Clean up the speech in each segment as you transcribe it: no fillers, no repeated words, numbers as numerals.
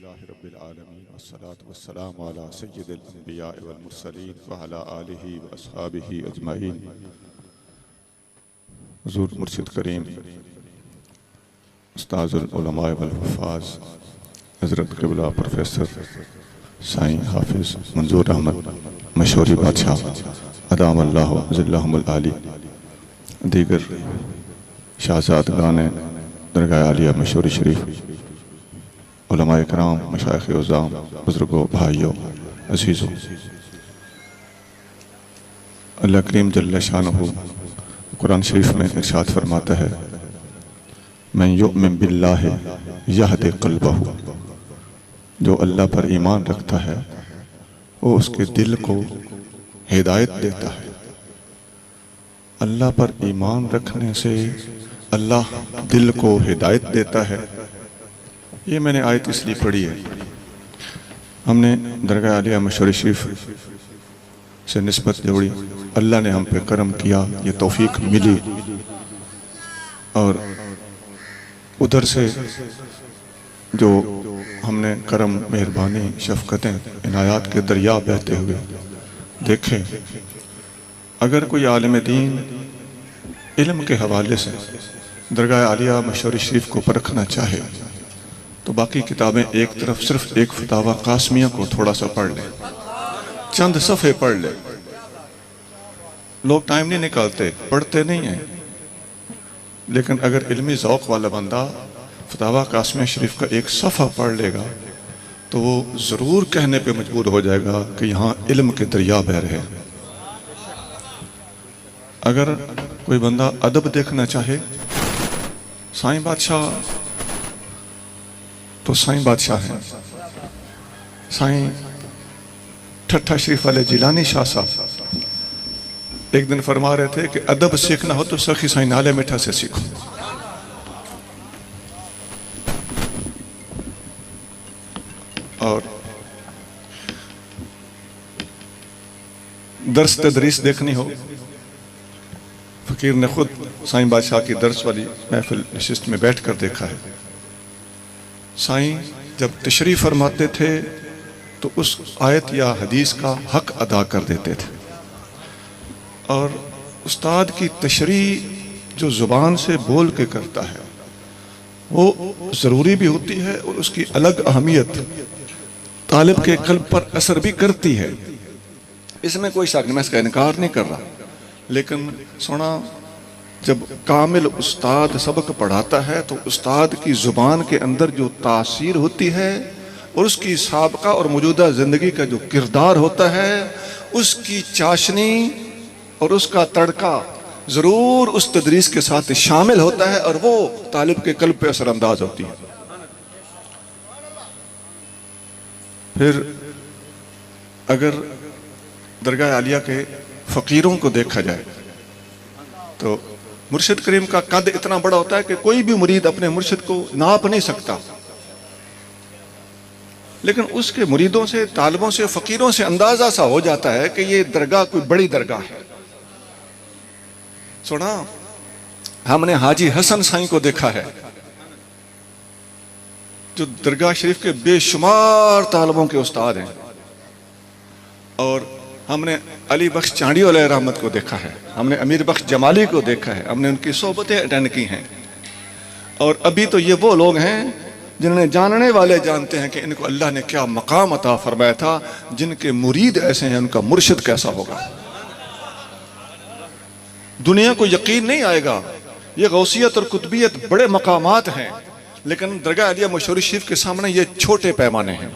لله رب العالمين والصلاة والسلام على سيد الأنبياء والمرسلين وعلى آله وأصحابه أجمعين. حضور مرشد کریم استاذ العلماء والحفاظ حضرت قبلہ پروفیسر سائیں حافظ منظور احمد مشوری بادشاہ ادام اللہ ذلہم العالی، دیگر شہزادگان درگاہ عالیہ مشوری شریف، علماء کرام، مشائخ عظام، بزرگوں، بھائیوں، عزیزوں، اللہ کریم جل شانہ قرآن شریف میں ارشاد فرماتا ہے من یؤمن باللہ یہد قلبہ، جو اللہ پر ایمان رکھتا ہے وہ اس کے دل کو ہدایت دیتا ہے. اللہ پر ایمان رکھنے سے اللہ دل کو ہدایت دیتا ہے. یہ میں نے آیت اس لیے پڑھی ہے، ہم نے درگاہ عالیہ مشوری شریف سے نسبت جوڑی، اللہ نے ہم پہ کرم کیا، یہ توفیق ملی، اور ادھر سے جو ہم نے کرم، مہربانی، شفقتیں، عنایات کے دریا بہتے ہوئے دیکھیں. اگر کوئی عالم دین علم کے حوالے سے درگاہ عالیہ مشوری شریف کو پرکھنا چاہے تو باقی کتابیں ایک طرف، صرف ایک فتاویٰ قاسمیہ کو تھوڑا سا پڑھ لیں، چند صفحے پڑھ لیں. لوگ ٹائم نہیں نکالتے، پڑھتے نہیں ہیں، لیکن اگر علمی ذوق والا بندہ فتاویٰ قاسمیہ شریف کا ایک صفحہ پڑھ لے گا تو وہ ضرور کہنے پہ مجبور ہو جائے گا کہ یہاں علم کے دریا بہہ رہے. اگر کوئی بندہ ادب دیکھنا چاہے، سائیں بادشاہ تو سائیں بادشاہ ہیں. سائیں ٹھٹھا شریف والے جیلانی شاہ صاحب ایک دن فرما رہے تھے کہ ادب سیکھنا ہو تو سخی سائیں نالے میٹھا سے سیکھو. اور درس تدریس دیکھنی ہو، فقیر نے خود سائیں بادشاہ کی درس والی محفل نشست میں بیٹھ کر دیکھا ہے. سائیں جب تشریح فرماتے تھے تو اس آیت یا حدیث کا حق ادا کر دیتے تھے، اور استاد کی تشریح جو زبان سے بول کے کرتا ہے وہ ضروری بھی ہوتی ہے، اور اس کی الگ اہمیت طالب کے قلب پر اثر بھی کرتی ہے. اس میں کوئی شک نہیں، میں اس کا انکار نہیں کر رہا، لیکن سونا جب کامل استاد سبق پڑھاتا ہے تو استاد کی زبان کے اندر جو تاثیر ہوتی ہے اور اس کی سابقہ اور موجودہ زندگی کا جو کردار ہوتا ہے، اس کی چاشنی اور اس کا تڑکا ضرور اس تدریس کے ساتھ شامل ہوتا ہے، اور وہ طالب کے قلب پہ اثر انداز ہوتی ہے. پھر اگر درگاہ عالیہ کے فقیروں کو دیکھا جائے تو مرشد کریم کا قد اتنا بڑا ہوتا ہے کہ کوئی بھی مرید اپنے مرشد کو ناپ نہیں سکتا، لیکن اس کے مریدوں سے، طالبوں سے، فقیروں سے اندازہ سا ہو جاتا ہے کہ یہ درگاہ کوئی بڑی درگاہ ہے. سنا ہم نے حاجی حسن سائیں کو دیکھا ہے جو درگاہ شریف کے بے شمار طالبوں کے استاد ہیں، اور ہم نے علی بخش چانڈی علیہ رحمت کو دیکھا ہے، ہم نے امیر بخش جمالی کو دیکھا ہے، ہم نے ان کی صحبتیں اٹینڈ کی ہیں. اور ابھی تو یہ وہ لوگ ہیں جنہیں جاننے والے جانتے ہیں کہ ان کو اللہ نے کیا مقام عطا فرمایا تھا. جن کے مرید ایسے ہیں ان کا مرشد کیسا ہوگا. دنیا کو یقین نہیں آئے گا، یہ غوثیت اور قطبیت بڑے مقامات ہیں، لیکن درگاہ عالیہ مشوری شریف کے سامنے یہ چھوٹے پیمانے ہیں.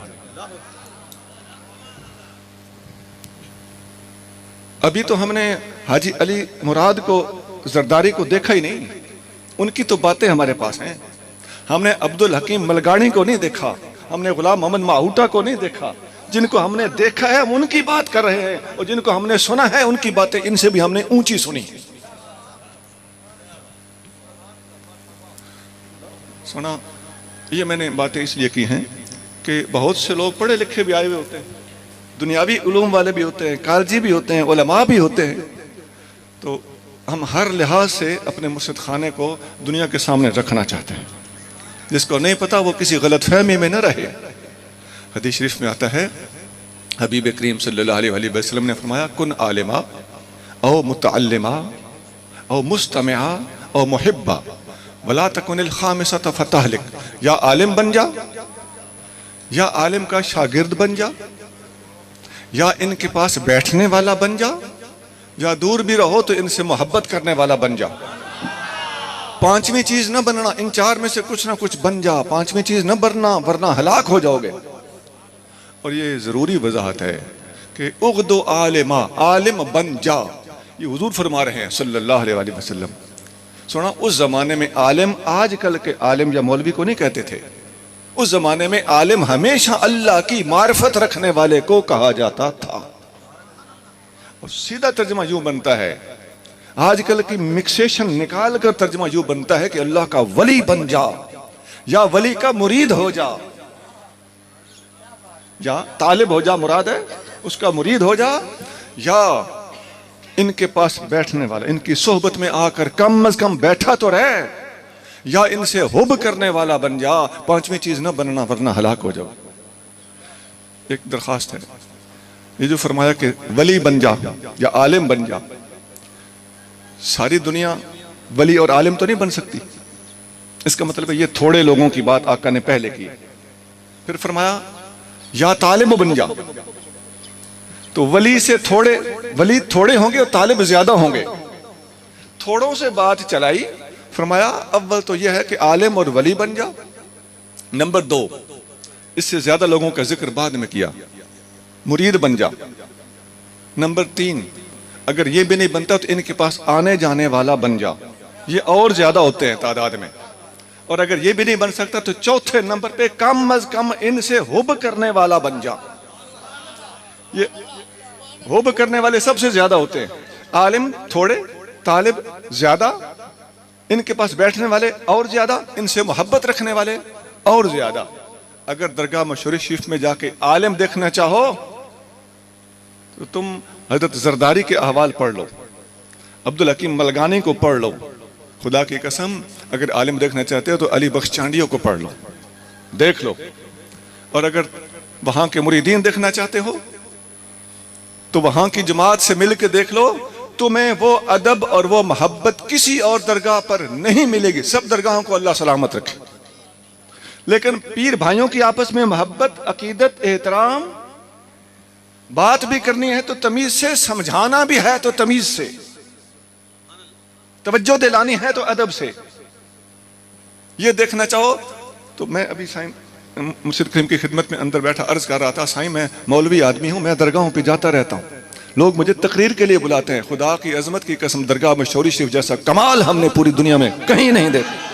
ابھی تو ہم نے حاجی علی مراد کو زرداری کو دیکھا ہی نہیں، ان کی تو باتیں ہمارے پاس ہیں. ہم نے عبدالحکیم ملگانی کو نہیں دیکھا، ہم نے غلام محمد ماہوٹا کو نہیں دیکھا. جن کو ہم نے دیکھا ہے ہم ان کی بات کر رہے ہیں، اور جن کو ہم نے سنا ہے ان کی باتیں ان سے بھی ہم نے اونچی سنی. سنا یہ میں نے باتیں اس لیے کی ہیں کہ بہت سے لوگ پڑھے لکھے بھی آئے ہوئے ہوتے ہیں، دنیاوی علوم والے بھی ہوتے ہیں، کالجی بھی ہوتے ہیں، علماء بھی ہوتے ہیں. تو ہم ہر لحاظ سے اپنے مرشد خانے کو دنیا کے سامنے رکھنا چاہتے ہیں. جس کو نہیں پتا وہ کسی غلط فہمی میں نہ رہے. حدیث شریف میں آتا ہے حبیب کریم صلی اللہ علیہ وسلم نے فرمایا کن عالما او متعلما او مستمعا او محبا ولا تکن الخامسۃ فتہلک، یا عالم بن جا، یا عالم کا شاگرد بن جا، یا ان کے پاس بیٹھنے والا بن جا، یا دور بھی رہو تو ان سے محبت کرنے والا بن جا۔ پانچویں چیز نہ بننا، ان چار میں سے کچھ نہ کچھ بن جا، پانچویں چیز نہ بننا ورنہ ہلاک ہو جاؤ گے۔ اور یہ ضروری وضاحت ہے کہ اغدو عالما، عالم بن جا، یہ حضور فرما رہے ہیں صلی اللہ علیہ وسلم۔ سنا، اس زمانے میں عالم آج کل کے عالم یا مولوی کو نہیں کہتے تھے، اس زمانے میں عالم ہمیشہ اللہ کی معرفت رکھنے والے کو کہا جاتا تھا۔ اور سیدھا ترجمہ یوں بنتا ہے، آج کل کی مکسیشن نکال کر ترجمہ یوں بنتا ہے کہ اللہ کا ولی بن جا، یا ولی کا مرید ہو جا، یا طالب ہو جا مراد ہے، اس کا مرید ہو جا، یا ان کے پاس بیٹھنے والا، ان کی صحبت میں آ کر کم از کم بیٹھا تو رہے، یا ان سے حب کرنے والا بن جا، پانچویں چیز نہ بننا ورنہ ہلاک ہو جاؤ۔ ایک درخواست ہے، یہ جو فرمایا کہ ولی بن جا یا عالم بن جا، ساری دنیا ولی اور عالم تو نہیں بن سکتی، اس کا مطلب ہے یہ تھوڑے لوگوں کی بات آقا نے پہلے کی۔ پھر فرمایا یا طالب بن جا، تو ولی سے ولی تھوڑے ہوں گے اور طالب زیادہ ہوں گے، تھوڑوں سے بات چلائی، فرمایا اول تو یہ ہے کہ عالم اور ولی بن جا، نمبر 2 اس سے زیادہ لوگوں کا ذکر بعد میں کیا، مرید بن جا، نمبر 3 اگر یہ بھی نہیں بنتا تو ان کے پاس آنے جانے والا بن جا، یہ اور زیادہ ہوتے ہیں تعداد میں، اور اگر یہ بھی نہیں بن سکتا تو چوتھے نمبر پہ کم از کم ان سے حب کرنے والا بن جا۔ یہ حب کرنے والے سب سے زیادہ ہوتے ہیں، عالم تھوڑے، طالب زیادہ، ان کے پاس بیٹھنے والے اور زیادہ، ان سے محبت رکھنے والے اور زیادہ۔ اگر درگاہ مشہور شریف میں جا کے عالم دیکھنا چاہو تو تم حضرت زرداری کے احوال پڑھ لو، عبدالحکیم ملگانی کو پڑھ لو، خدا کی قسم اگر عالم دیکھنا چاہتے ہو تو علی بخش چانڈیوں کو پڑھ لو، دیکھ لو، اور اگر وہاں کے مریدین دیکھنا چاہتے ہو تو وہاں کی جماعت سے مل کے دیکھ لو، تمہیں وہ ادب اور وہ محبت کسی اور درگاہ پر نہیں ملے گی۔ سب درگاہوں کو اللہ سلامت رکھے، لیکن پیر بھائیوں کی آپس میں محبت، عقیدت، احترام، بات بھی کرنی ہے تو تمیز سے، سمجھانا بھی ہے تو تمیز سے، توجہ دلانی ہے تو ادب سے، یہ دیکھنا چاہو تو میں ابھی سائیں مرشد کریم کی خدمت میں اندر بیٹھا عرض کر رہا تھا، سائیں میں مولوی آدمی ہوں، میں درگاہوں پہ جاتا رہتا ہوں، لوگ مجھے تقریر کے لیے بلاتے ہیں، خدا کی عظمت کی قسم درگاہ میں شوری شریف جیسا کمال ہم نے پوری دنیا میں کہیں نہیں دیکھا۔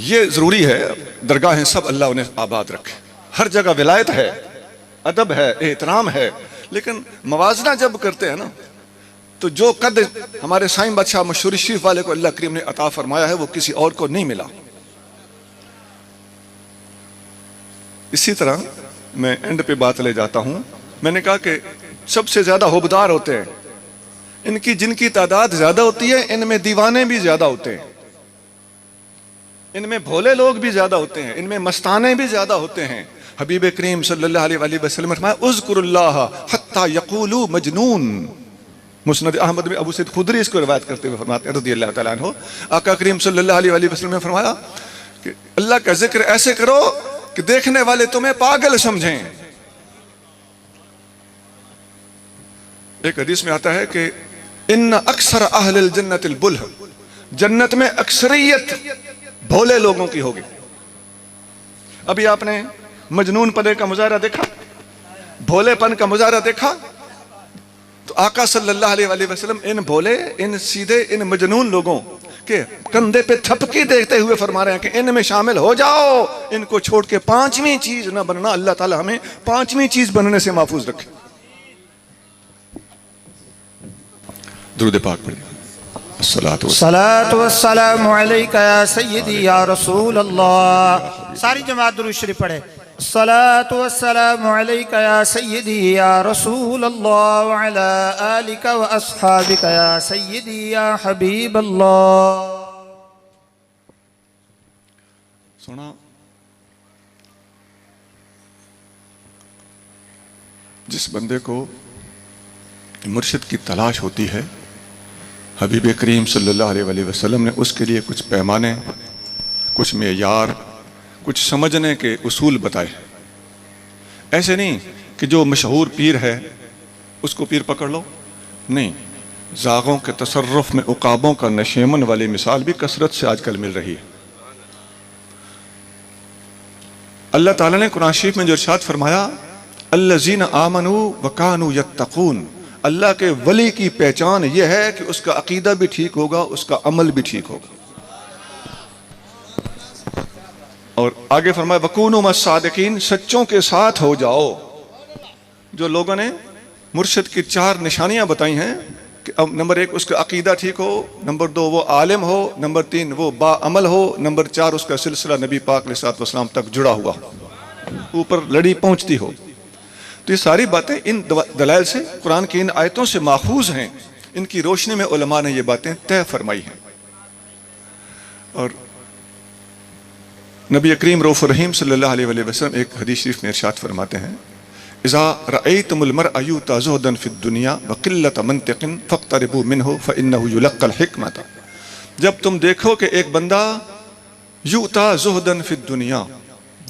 یہ ضروری ہے، درگاہیں سب اللہ انہیں آباد رکھے، ہر جگہ ولایت ہے، ادب ہے، احترام ہے، لیکن موازنہ جب کرتے ہیں نا تو جو قد ہمارے سائیں بادشاہ مشہور شریف والے کو اللہ کریم نے عطا فرمایا ہے وہ کسی اور کو نہیں ملا۔ اسی طرح میں اینڈ پہ بات لے جاتا ہوں، میں نے کہا کہ سب سے زیادہ حبدار ہوتے ہیں، جن کی تعداد زیادہ ہوتی ہے ان میں دیوانے بھی زیادہ ہوتے ہیں، ان میں بھولے لوگ بھی زیادہ ہوتے ہیں، ان میں مستانے بھی زیادہ ہوتے ہیں۔ حبیب کریم صلی اللہ علیہ وسلم نے فرمایا اذکر اللہ حتی یقولوا مجنون، مسند احمد میں ابو سعید خدری اس کو روایت کرتے ہوئے فرماتے ہیں رضی اللہ تعالیٰ عنہ، آقا کریم صلی اللہ علیہ وسلم نے فرمایا کہ اللہ کا ذکر ایسے کرو کہ دیکھنے والے تمہیں پاگل سمجھیں۔ ایک حدیث میں آتا ہے کہ ان اکثر اہل الجنت البلہ، جنت میں اکثریت بھولے لوگوں کی ہوگی۔ ابھی آپ نے مجنون پنے کا مظاہرہ دیکھا، بھولے پن کا مظاہرہ دیکھا، تو آقا صلی اللہ علیہ وسلم ان بھولے، ان سیدھے، ان مجنون لوگوں کے کندھے پہ تھپکی دیکھتے ہوئے فرما رہے ہیں کہ ان میں شامل ہو جاؤ، ان کو چھوڑ کے پانچویں چیز نہ بننا۔ اللہ تعالی ہمیں پانچویں چیز بننے سے محفوظ رکھے۔ درود پاک پڑھیں۔ الصلاة والسلام علیکہ یا سیدی یا رسول اللہ۔ ساری جماعت درود شریف پڑھے۔ الصلاة والسلام عليك يا سيدي يا رسول الله وعلى آلك وأصحابك يا سيدي يا حبيب الله. سنا جس بندے کو مرشد کی تلاش ہوتی ہے، حبیب کریم صلی اللہ علیہ وسلم نے اس کے لیے کچھ پیمانے، کچھ معیار، کچھ سمجھنے کے اصول بتائے. ایسے نہیں کہ جو مشہور پیر ہے اس کو پیر پکڑ لو، نہیں. زاغوں کے تصرف میں عقابوں کا نشیمن والی مثال بھی کثرت سے آج کل مل رہی ہے. اللہ تعالیٰ نے قرآن شریف میں جو ارشاد فرمایا، الذین آمنوا وکانوا یتقون، اللہ کے ولی کی پہچان یہ ہے کہ اس کا عقیدہ بھی ٹھیک ہوگا، اس کا عمل بھی ٹھیک ہوگا. اور آگے فرمایا وکونوا مع الصادقین، سچوں کے ساتھ ہو جاؤ. جو لوگوں نے مرشد کی 4 نشانیاں بتائی ہیں کہ اب نمبر 1 اس کا عقیدہ ٹھیک ہو، نمبر 2 وہ عالم ہو، نمبر 3 وہ با عمل ہو، نمبر 4 اس کا سلسلہ نبی پاک علیہ الصلوۃ والسلام تک جڑا ہوا، اوپر لڑی پہنچتی ہو. تو یہ ساری باتیں ان دلائل سے، قرآن کی ان آیتوں سے ماخوذ ہیں. ان کی روشنی میں علماء نے یہ باتیں طے فرمائی ہیں. اور نبی کریم رؤوف الرحیم صلی اللہ علیہ وسلم ایک حدیث شریف میں ارشاد فرماتے ہیں، اذا رأيتم المرء يؤتى زهدا في الدنيا وقلة منطق فاقتربوا منه فإنه يلقى الحكمة. جب تم دیکھو کہ ایک بندہ یؤتى زهدا في الدنيا،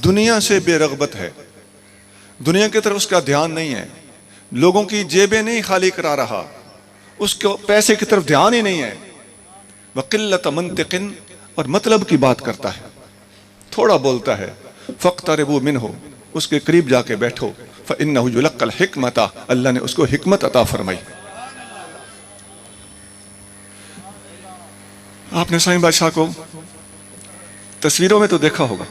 دنیا سے بے رغبت ہے، دنیا کی طرف اس کا دھیان نہیں ہے، لوگوں کی جیبیں نہیں خالی کرا رہا، اس کو پیسے کی طرف دھیان ہی نہیں ہے، وقلة منطق، اور مطلب کی بات کرتا ہے، تھوڑا بولتا ہے، فاقتربوا منه، اس کے قریب جا کے بیٹھو، فإنه يلقى الحکمۃ، اللہ نے اس کو حکمت عطا فرمائی. آپ نے سائیں بادشاہ کو تصویروں میں تو دیکھا ہوگا،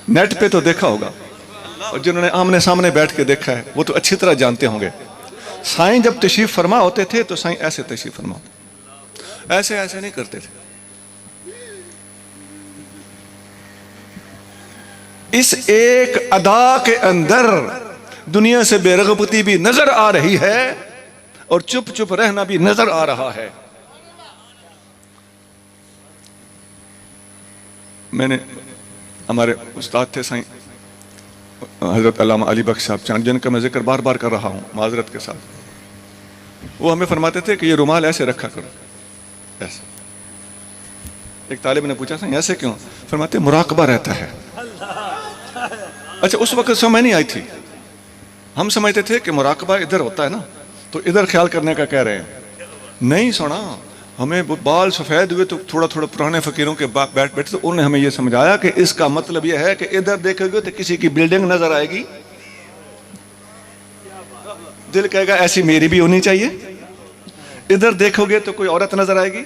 نیٹ پہ تو دیکھا ہوگا، اور جنہوں نے آمنے سامنے بیٹھ کے دیکھا ہے وہ تو اچھی طرح جانتے ہوں گے. سائیں جب تشریف فرما ہوتے تھے تو سائیں ایسے تشریف فرما ہوتے، ایسے نہیں کرتے تھے. اس ایک ادا کے اندر دنیا سے بے رغبتی بھی نظر آ رہی ہے اور چپ چپ رہنا بھی نظر آ رہا ہے. میں نے ہمارے استاد تھے سائیں حضرت علامہ علی بخش صاحب چاند، جن کا میں ذکر بار بار کر رہا ہوں معذرت کے ساتھ. وہ ہمیں فرماتے تھے کہ یہ رومال ایسے رکھا کرو، ایسے. ایک طالب نے پوچھا سائیں ایسے کیوں؟ فرماتے مراقبہ رہتا ہے. اچھا اس وقت سمجھ نہیں آئی تھی، ہم سمجھتے تھے کہ مراقبہ ادھر ہوتا ہے نا تو ادھر خیال کرنے کا کہہ رہے ہیں. نہیں سنا، ہمیں بال سفید ہوئے تو تھوڑا پرانے فقیروں کے بیٹھے تو انہوں نے ہمیں یہ سمجھایا کہ اس کا مطلب یہ ہے کہ ادھر دیکھو گے تو کسی کی بلڈنگ نظر آئے گی، دل کہے گا ایسی میری بھی ہونی چاہیے. ادھر دیکھو گے تو کوئی عورت نظر آئے گی،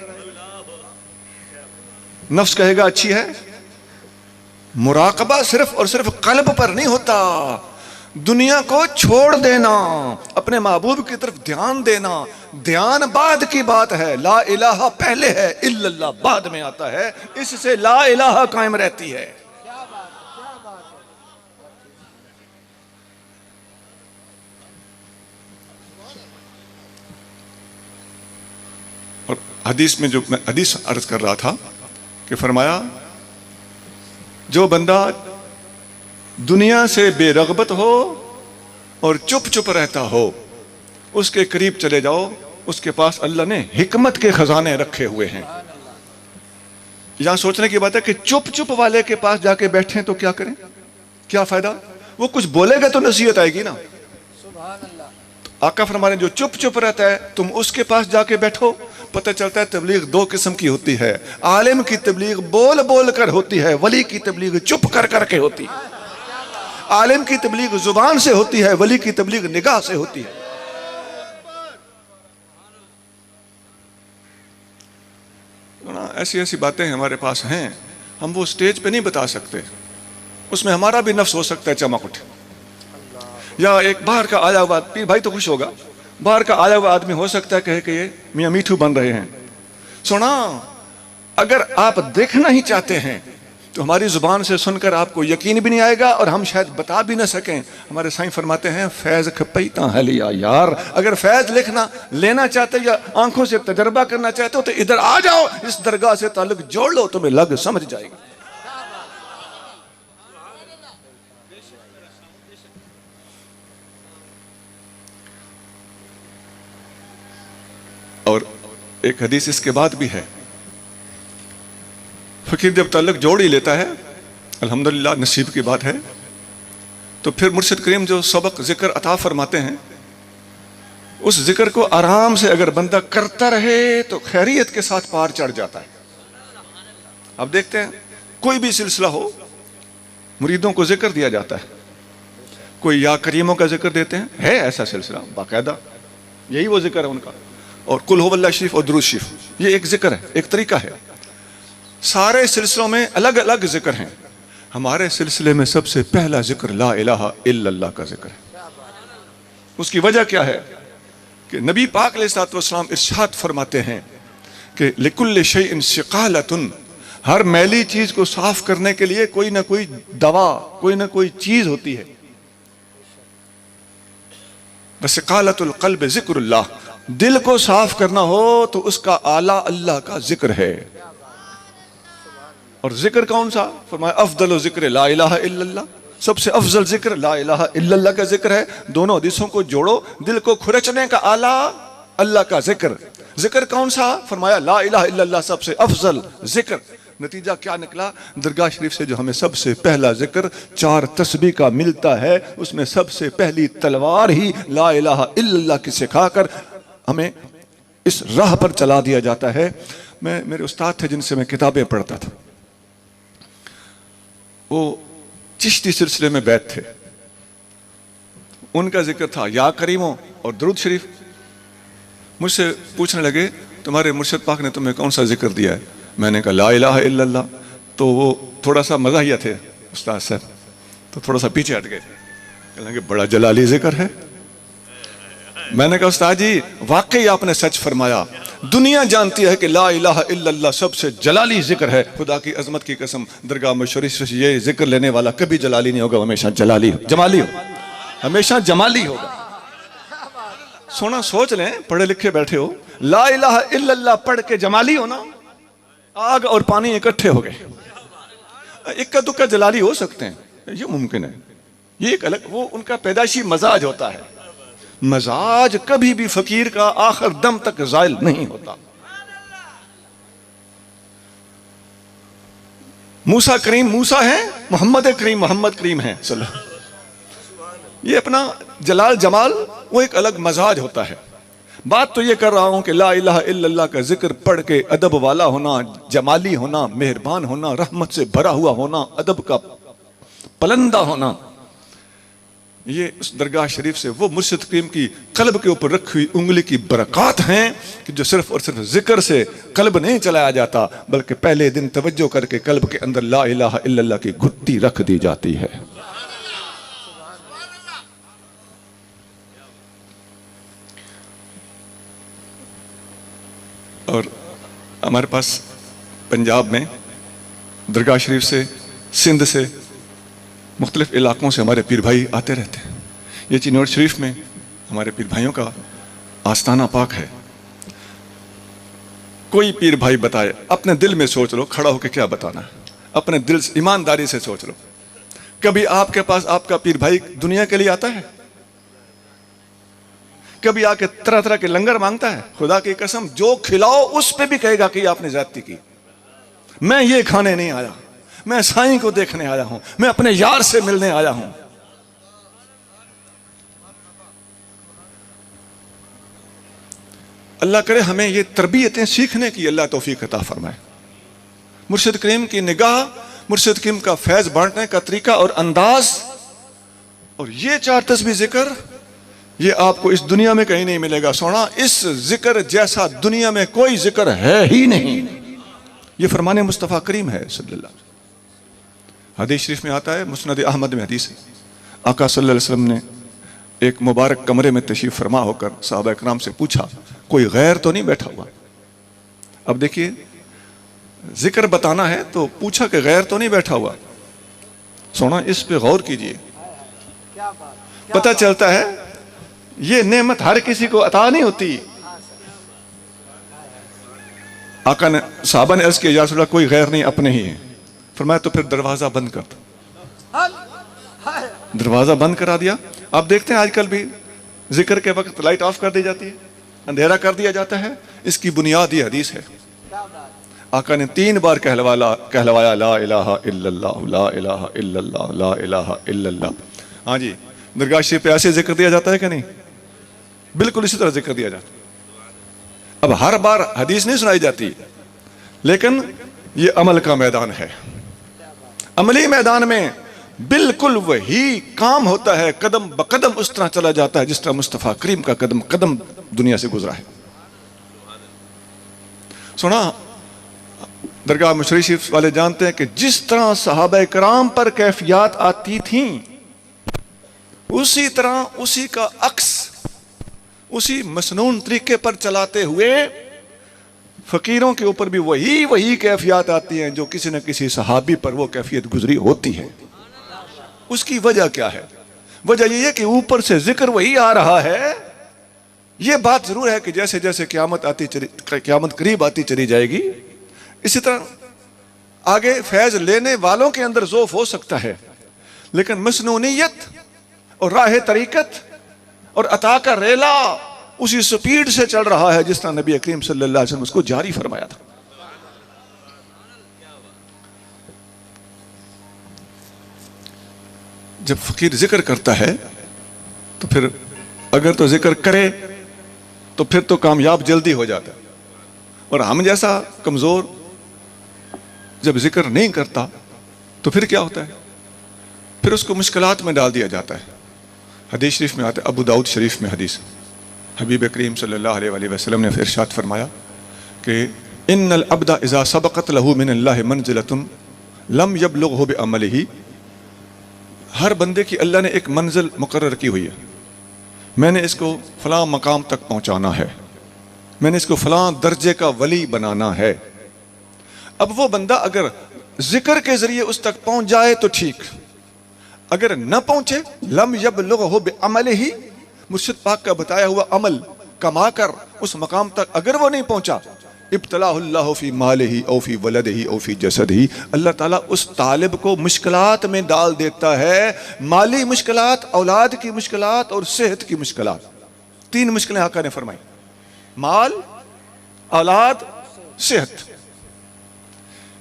نفس کہے گا اچھی ہے. مراقبہ صرف اور صرف قلب پر نہیں ہوتا، دنیا کو چھوڑ دینا، اپنے محبوب کی طرف دھیان دینا. دھیان بعد کی بات ہے، لا الہ پہلے ہے، الا اللہ بعد میں آتا ہے. اس سے لا الہ قائم رہتی ہے. اور حدیث میں جو میں حدیث عرض کر رہا تھا کہ فرمایا جو بندہ دنیا سے بے رغبت ہو اور چپ چپ رہتا ہو، اس کے قریب چلے جاؤ، اس کے پاس اللہ نے حکمت کے خزانے رکھے ہوئے ہیں. یہاں سوچنے کی بات ہے کہ چپ چپ والے کے پاس جا کے بیٹھیں تو کیا کریں، کیا فائدہ؟ وہ کچھ بولے گا تو نصیحت آئے گی نا. آقا فرمانے جو چپ چپ رہتا ہے تم اس کے پاس جا کے بیٹھو. پتہ چلتا ہے تبلیغ 2 قسم کی ہوتی ہے، عالم کی تبلیغ بول بول کر ہوتی ہے، ولی کی تبلیغ چپ کر کر کے ہوتی ہے. عالم کی تبلیغ زبان سے ہوتی ہے، ولی کی تبلیغ نگاہ سے ہوتی ہے. ایسی ایسی باتیں ہمارے پاس ہیں، ہم وہ سٹیج پہ نہیں بتا سکتے، اس میں ہمارا بھی نفس ہو سکتا ہے چمک اٹھے. یا ایک باہر کا آیا ہوا پیر بھائی تو خوش ہوگا، باہر کا آیا ہوا آدمی ہو سکتا ہے کہے کہ یہ میاں میٹھو بن رہے ہیں. سنا، اگر آپ دیکھنا ہی چاہتے ہیں تو ہماری زبان سے سن کر آپ کو یقین بھی نہیں آئے گا اور ہم شاید بتا بھی نہ سکیں. ہمارے سائیں فرماتے ہیں فیض کھپیتا ہے لیا یار. اگر فیض لینا چاہتے یا آنکھوں سے تجربہ کرنا چاہتے ہو تو ادھر آ جاؤ, اس درگاہ سے تعلق جوڑ لو, تمہیں لگ سمجھ جائے گا. اور ایک حدیث اس کے بعد بھی ہے, فقیر جب تعلق جوڑ ہی لیتا ہے, الحمدللہ نصیب کی بات ہے, تو پھر مرشد کریم جو سبق ذکر عطا فرماتے ہیں اس ذکر کو آرام سے اگر بندہ کرتا رہے تو خیریت کے ساتھ پار چڑھ جاتا ہے. اب دیکھتے ہیں کوئی بھی سلسلہ ہو, مریدوں کو ذکر دیا جاتا ہے, کوئی یا کریموں کا ذکر دیتے ہیں, ہے ایسا سلسلہ باقاعدہ, یہی وہ ذکر ہے ان کا, اور قل هو اللہ شریف اور درود شریف, یہ ایک ذکر ہے, ایک طریقہ ہے. سارے سلسلوں میں الگ الگ ذکر ہیں. ہمارے سلسلے میں سب سے پہلا ذکر لا الہ الا اللہ کا ذکر ہے. اس کی وجہ کیا ہے کہ نبی پاک علیہ الصلوۃ والسلام ارشاد فرماتے ہیں کہ لکل شیء ثقالۃ, ہر میلی چیز کو صاف کرنے کے لیے کوئی نہ کوئی دوا, کوئی نہ کوئی چیز ہوتی ہے. وثقالۃ القلب ذکر اللہ, دل کو صاف کرنا ہو تو اس کا آلہ اللہ کا ذکر ہے. اور ذکر کون سا؟ فرمایا افضل ذکر لا الہ الا اللہ, سب سے افضل ذکر لا الہ الا اللہ کا ذکر ہے. دونوں حدیثوں کو جوڑو, دل کو کھرچنے کا آلہ اللہ کا ذکر. ذکر کون سا؟ فرمایا لا الہ الا اللہ سب سے افضل ذکر. نتیجہ کیا نکلا؟ درگاہ شریف سے جو ہمیں سب سے پہلا ذکر 4 تسبیح کا ملتا ہے, اس میں سب سے پہلی تلوار ہی لا الہ الا اللہ کی سکھا کر ہمیں اس راہ پر چلا دیا جاتا ہے. میرے استاد تھے جن سے میں کتابیں پڑھتا تھا, وہ چشتی سلسلے میں بیت تھے. ان کا ذکر تھا یا کریموں اور درود شریف. مجھ سے پوچھنے لگے تمہارے مرشد پاک نے تمہیں کون سا ذکر دیا ہے؟ میں نے کہا لا الہ الا اللہ. تو وہ تھوڑا سا مزاحیہ تھے استاد صاحب, تو تھوڑا سا پیچھے ہٹ گئے, کہنے لگے بڑا جلالی ذکر ہے. میں نے کہا استاد جی واقعی آپ نے سچ فرمایا, دنیا جانتی ہے کہ لا الہ الا اللہ سب سے جلالی ذکر ہے. خدا کی عظمت کی قسم, درگاہ میں شریف سے یہ ذکر لینے والا کبھی جلالی نہیں ہوگا, ہمیشہ جمالی ہو, ہمیشہ جمالی ہوگا. سونا سوچ لیں, پڑھے لکھے بیٹھے ہو, لا الہ الا اللہ پڑھ کے جمالی ہونا, آگ اور پانی اکٹھے ہو گئے. اکا دکا جلالی ہو سکتے ہیں, یہ ممکن ہے, یہ ایک الگ وہ ان کا پیدائشی مزاج ہوتا ہے. مزاج کبھی بھی فقیر کا آخر دم تک زائل نہیں ہوتا. موسیٰ کریم موسیٰ ہے, محمد کریم ہے صلی اللہ. یہ اپنا جلال جمال وہ ایک الگ مزاج ہوتا ہے. بات تو یہ کر رہا ہوں کہ لا الہ الا اللہ کا ذکر پڑھ کے ادب والا ہونا, جمالی ہونا, مہربان ہونا, رحمت سے بھرا ہوا ہونا, ادب کا پلندہ ہونا, یہ اس درگاہ شریف سے وہ مرشد کریم کی قلب کے اوپر رکھی ہوئی انگلی کی برکات ہیں کہ جو صرف اور صرف ذکر سے قلب نہیں چلایا جاتا, بلکہ پہلے دن توجہ کر کے قلب کے اندر لا الہ الا اللہ کی گھٹی رکھ دی جاتی ہے. اور ہمارے پاس پنجاب میں درگاہ شریف سے, سندھ سے, مختلف علاقوں سے ہمارے پیر بھائی آتے رہتے ہیں. یہ چنور شریف میں ہمارے پیر بھائیوں کا آستانہ پاک ہے. کوئی پیر بھائی بتائے, اپنے دل میں سوچ لو, کھڑا ہو کے کیا بتانا ہے, اپنے دل سے ایمانداری سے سوچ لو, کبھی آپ کے پاس آپ کا پیر بھائی دنیا کے لیے آتا ہے؟ کبھی آ کے طرح طرح کے لنگر مانگتا ہے؟ خدا کی قسم جو کھلاؤ اس پہ بھی کہے گا کہ آپ نے زیادتی کی. میں یہ کھانے نہیں آیا, میں سائیں کو دیکھنے آیا ہوں, میں اپنے یار سے ملنے آیا ہوں. اللہ کرے ہمیں یہ تربیتیں سیکھنے کی اللہ توفیق عطا فرمائے. مرشد کریم کی نگاہ, مرشد کریم کا فیض بانٹنے کا طریقہ اور انداز, اور یہ 4 تسبیح ذکر, یہ آپ کو اس دنیا میں کہیں نہیں ملے گا. سونا اس ذکر جیسا دنیا میں کوئی ذکر ہے ہی نہیں. یہ فرمان مصطفیٰ کریم ہے صلی اللہ علیہ وسلم. حدیث شریف میں آتا ہے, مسند احمد میں حدیث ہے, آقا صلی اللہ علیہ وسلم نے ایک مبارک کمرے میں تشریف فرما ہو کر صحابہ اکرام سے پوچھا, کوئی غیر تو نہیں بیٹھا ہوا؟ اب دیکھیے ذکر بتانا ہے تو پوچھا کہ غیر تو نہیں بیٹھا ہوا؟ سونا اس پہ غور کیجئے. پتہ چلتا ہے یہ نعمت ہر کسی کو عطا نہیں ہوتی. آقا نے صحابہ نے عرض کیا یا رسول اللہ کوئی غیر نہیں اپنے ہی ہیں. فرمایا تو پھر دروازہ بند کر دو. دروازہ بند کرا دیا. آپ دیکھتے ہیں آج کل بھی ذکر کے وقت لائٹ آف کر دی جاتی ہے, اندھیرا کر دیا جاتا ہے. اس کی بنیاد یہ حدیث ہے. آقا نے 3 بار کہلوایا لا الہ الا اللہ لا الہ الا اللہ لا الہ الا اللہ. ہاں جی, درگاہ شریف پہ ایسے ذکر دیا جاتا ہے کہ نہیں؟ بالکل اسی طرح ذکر دیا جاتا ہے. اب ہر بار حدیث نہیں سنائی جاتی, لیکن یہ عمل کا میدان ہے. عملی میدان میں بالکل وہی کام ہوتا ہے, قدم بقدم اس طرح چلا جاتا ہے جس طرح مصطفیٰ کریم کا قدم قدم دنیا سے گزرا ہے. سنا, درگاہ مشرف شریف والے جانتے ہیں کہ جس طرح صحابہ کرام پر کیفیات آتی تھیں, اسی طرح اسی کا عکس اسی مسنون طریقے پر چلاتے ہوئے فقیروں کے اوپر بھی وہی کیفیات آتی ہیں جو کسی نہ کسی صحابی پر وہ کیفیت گزری ہوتی ہے. اس کی وجہ کیا ہے؟ وجہ یہ ہے کہ اوپر سے ذکر وہی آ رہا ہے. یہ بات ضرور ہے کہ جیسے جیسے قیامت قریب آتی چلی جائے گی, اسی طرح آگے فیض لینے والوں کے اندر ذوف ہو سکتا ہے, لیکن مسنونیت اور راہ طریقت اور عطا کا ریلا اسی سپیڈ سے چل رہا ہے جس طرح نبی کریم صلی اللہ علیہ وسلم اس کو جاری فرمایا تھا. جب فقیر ذکر کرتا ہے تو پھر اگر تو ذکر کرے تو پھر تو کامیاب جلدی ہو جاتا ہے, اور ہم جیسا کمزور جب ذکر نہیں کرتا تو پھر کیا ہوتا ہے؟ پھر اس کو مشکلات میں ڈال دیا جاتا ہے. حدیث شریف میں آتا ہے, ابو داؤد شریف میں حدیث, حبیب کریم صلی اللہ علیہ وآلہ وسلم نے ارشاد فرمایا کہ ان العبد اذا سبقت له من اللہ منزلۃ لم یبلغہ بعملہ. ہر بندے کی اللہ نے ایک منزل مقرر کی ہوئی ہے, میں نے اس کو فلاں مقام تک پہنچانا ہے, میں نے اس کو فلاں درجے کا ولی بنانا ہے. اب وہ بندہ اگر ذکر کے ذریعے اس تک پہنچ جائے تو ٹھیک, اگر نہ پہنچے لم یبلغہ بعملہ, مرشد پاک کا بتایا ہوا عمل کما کر اس مقام تک اگر وہ نہیں پہنچا, ابتلاہ اللہ فی مالہ او فی ولدہ او فی جسدہ, اللہ تعالیٰ اس طالب کو مشکلات میں ڈال دیتا ہے. مالی مشکلات, اولاد کی مشکلات اور صحت کی مشکلات. 3 مشکلیں آقا نے فرمائی, مال, اولاد, صحت.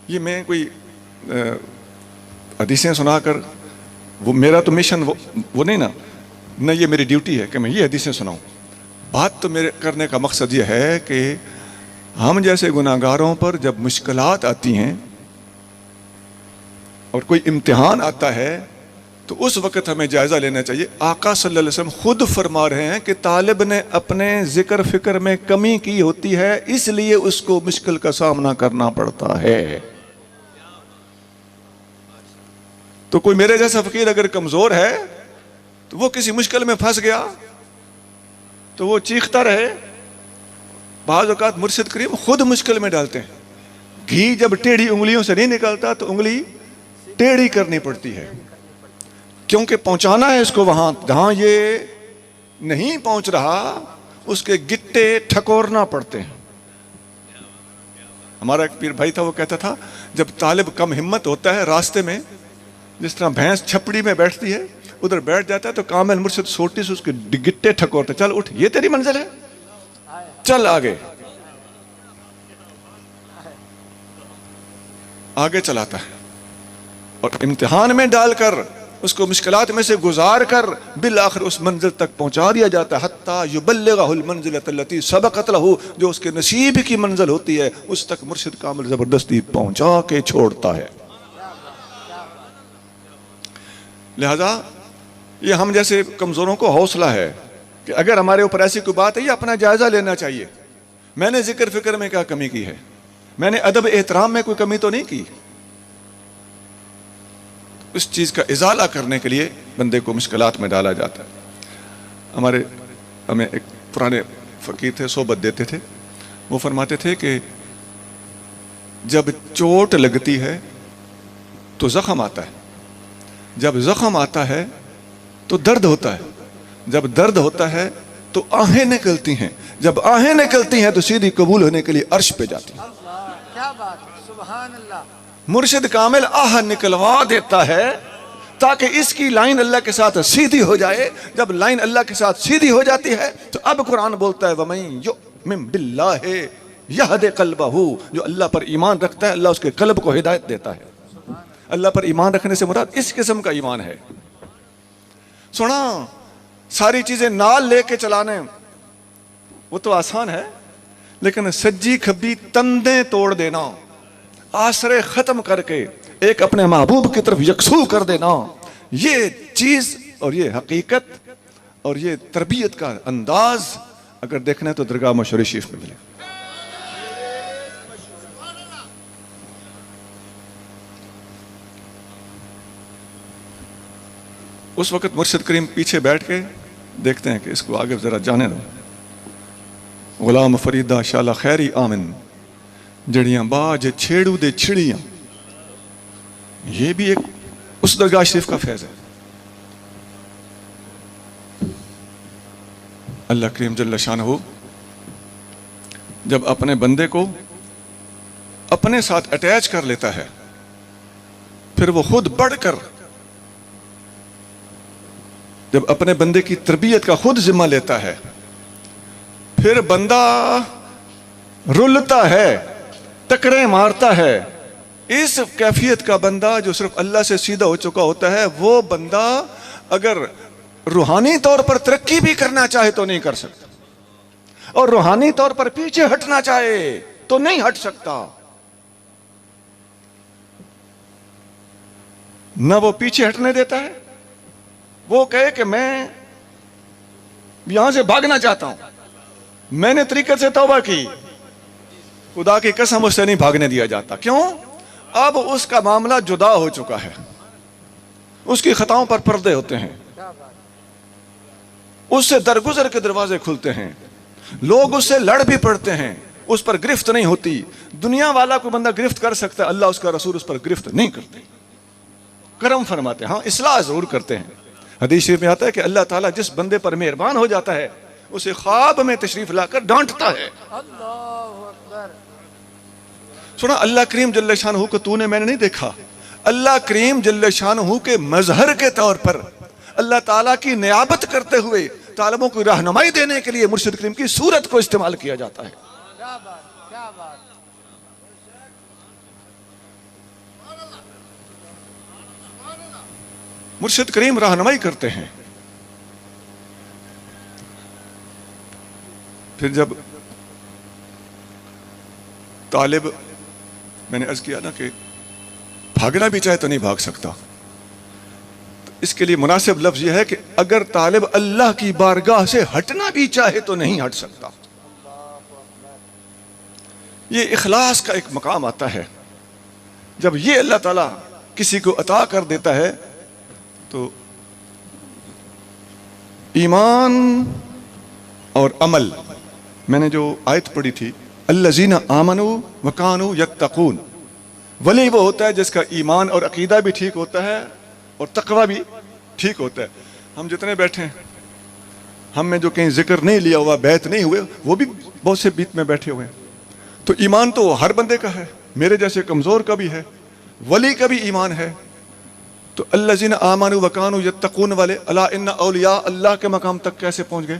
یہ میں کوئی حدیثیں سنا کر وہ میرا تو مشن وہ نہیں نا, نہ یہ میری ڈیوٹی ہے کہ میں یہ حدیثیں سناؤں. بات تو میرے کرنے کا مقصد یہ ہے کہ ہم جیسے گناہگاروں پر جب مشکلات آتی ہیں اور کوئی امتحان آتا ہے تو اس وقت ہمیں جائزہ لینا چاہیے. آقا صلی اللہ علیہ وسلم خود فرما رہے ہیں کہ طالب نے اپنے ذکر فکر میں کمی کی ہوتی ہے, اس لیے اس کو مشکل کا سامنا کرنا پڑتا ہے. تو کوئی میرے جیسا فقیر اگر کمزور ہے تو وہ کسی مشکل میں پھنس گیا تو وہ چیختا رہے. بعض اوقات مرشد کریم خود مشکل میں ڈالتے ہیں. گھی جب ٹیڑھی انگلیوں سے نہیں نکلتا تو انگلی ٹیڑھی کرنی پڑتی ہے, کیونکہ پہنچانا ہے اس کو وہاں جہاں یہ نہیں پہنچ رہا, اس کے گٹے ٹھکورنا پڑتے ہیں. ہمارا ایک پیر بھائی تھا, وہ کہتا تھا جب طالب کم ہمت ہوتا ہے راستے میں, جس طرح بھینس چھپڑی میں بیٹھتی ہے ادھر بیٹھ جاتا ہے تو کامل مرشد سوٹی سے اس کے گٹے ٹھکورتے, چل اٹھ یہ تیری منزل ہے, چل آگے. آگے چلاتا ہے اور امتحان میں ڈال کر اس کو مشکلات میں سے گزار کر بالآخر اس منزل تک پہنچا دیا جاتا ہے. حتیٰ یبلغہ المنزلۃ التی سبقت لہ, جو اس کے نصیب کی منزل ہوتی ہے اس تک مرشد کامل زبردستی پہنچا کے چھوڑتا ہے. لہذا یہ ہم جیسے کمزوروں کو حوصلہ ہے کہ اگر ہمارے اوپر ایسی کوئی بات ہے یہ اپنا جائزہ لینا چاہیے. میں نے ذکر فکر میں کیا کمی کی ہے, میں نے ادب احترام میں کوئی کمی تو نہیں کی. اس چیز کا ازالہ کرنے کے لیے بندے کو مشکلات میں ڈالا جاتا ہے. ہمیں ایک پرانے فقیر تھے, صحبت دیتے تھے, وہ فرماتے تھے کہ جب چوٹ لگتی ہے تو زخم آتا ہے، جب زخم آتا ہے تو درد ہوتا ہے، جب درد ہوتا ہے تو آہیں نکلتی ہیں، جب آہیں نکلتی ہیں تو سیدھی قبول ہونے کے لیے عرش پہ جاتی ہیں۔ کیا بات ہے، سبحان اللہ۔ مرشد کامل آہ نکلوا دیتا ہے تاکہ اس کی لائن اللہ کے ساتھ سیدھی ہو جائے۔ جب لائن اللہ کے ساتھ سیدھی ہو جاتی ہے تو اب قرآن بولتا ہے وَمَن يُؤْمِن بِاللَّهِ يَهْدِ قَلْبَهُ، جو اللہ پر ایمان رکھتا ہے اللہ اس کے قلب کو ہدایت دیتا ہے۔ اللہ پر ایمان رکھنے سے مراد اس قسم کا ایمان ہے۔ سنا، ساری چیزیں نال لے کے چلانے وہ تو آسان ہے، لیکن سجی کھبی تندیں توڑ دینا، آسرے ختم کر کے ایک اپنے محبوب کی طرف یکسو کر دینا، یہ چیز اور یہ حقیقت اور یہ تربیت کا انداز اگر دیکھنا ہے تو درگاہ مشوری شریف میں ملے۔ اس وقت مرشد کریم پیچھے بیٹھ کے دیکھتے ہیں کہ اس کو آگے ذرا جانے دو۔ غلام فریدہ شالا خیری آمن جڑیاں باج چھیڑو دے چھڑیاں، یہ بھی ایک اس درگاہ شریف کا فیض ہے۔ اللہ کریم جل شانہ جب اپنے بندے کو اپنے ساتھ اٹیچ کر لیتا ہے پھر وہ خود بڑھ کر جب اپنے بندے کی تربیت کا خود ذمہ لیتا ہے پھر بندہ رلتا ہے، ٹکریں مارتا ہے۔ اس کیفیت کا بندہ جو صرف اللہ سے سیدھا ہو چکا ہوتا ہے، وہ بندہ اگر روحانی طور پر ترقی بھی کرنا چاہے تو نہیں کر سکتا، اور روحانی طور پر پیچھے ہٹنا چاہے تو نہیں ہٹ سکتا۔ نہ وہ پیچھے ہٹنے دیتا ہے، وہ کہے کہ میں یہاں سے بھاگنا چاہتا ہوں، میں نے طریقے سے توبہ کی، خدا کی قسم اس سے نہیں بھاگنے دیا جاتا۔ کیوں؟ اب اس کا معاملہ جدا ہو چکا ہے، اس کی خطاؤں پر پردے ہوتے ہیں، اس سے درگزر کے دروازے کھلتے ہیں، لوگ اس سے لڑ بھی پڑتے ہیں، اس پر گرفت نہیں ہوتی۔ دنیا والا کوئی بندہ گرفت کر سکتا ہے، اللہ اس کا رسول اس پر گرفت نہیں کرتے، کرم فرماتے ہیں، ہاں اصلاح ضرور کرتے ہیں۔ حدیث شریف میں آتا ہے کہ اللہ تعالیٰ جس بندے پر مہربان ہو جاتا ہے اسے خواب میں تشریف لا کر ڈانٹتا ہے۔ اللہ اکبر۔ سنا، اللہ کریم جل شانہ کو تو نے میں نے نہیں دیکھا، اللہ کریم جل شانہ کے مظہر کے طور پر اللہ تعالیٰ کی نیابت کرتے ہوئے طالبوں کو رہنمائی دینے کے لیے مرشد کریم کی صورت کو استعمال کیا جاتا ہے۔ کیا بات، کیا بات۔ مرشد کریم رہنمائی کرتے ہیں۔ پھر جب طالب، میں نے عرض کیا نا کہ بھاگنا بھی چاہے تو نہیں بھاگ سکتا، تو اس کے لیے مناسب لفظ یہ ہے کہ اگر طالب اللہ کی بارگاہ سے ہٹنا بھی چاہے تو نہیں ہٹ سکتا۔ یہ اخلاص کا ایک مقام آتا ہے، جب یہ اللہ تعالیٰ کسی کو عطا کر دیتا ہے تو ایمان اور عمل، میں نے جو آیت پڑھی تھی الذین آمنوا وکانوا یتقون، ولی وہ ہوتا ہے جس کا ایمان اور عقیدہ بھی ٹھیک ہوتا ہے اور تقوی بھی ٹھیک ہوتا ہے۔ ہم جتنے بیٹھے ہیں، ہم میں جو کہیں ذکر نہیں لیا ہوا، بیعت نہیں ہوئے، وہ بھی بہت سے بیت میں بیٹھے ہوئے ہیں۔ تو ایمان تو ہر بندے کا ہے، میرے جیسے کمزور کا بھی ہے، ولی کا بھی ایمان ہے۔ تو الذین آمنوا وکانوا یتقون والے الا ان اولیاء اللہ کے مقام تک کیسے پہنچ گئے؟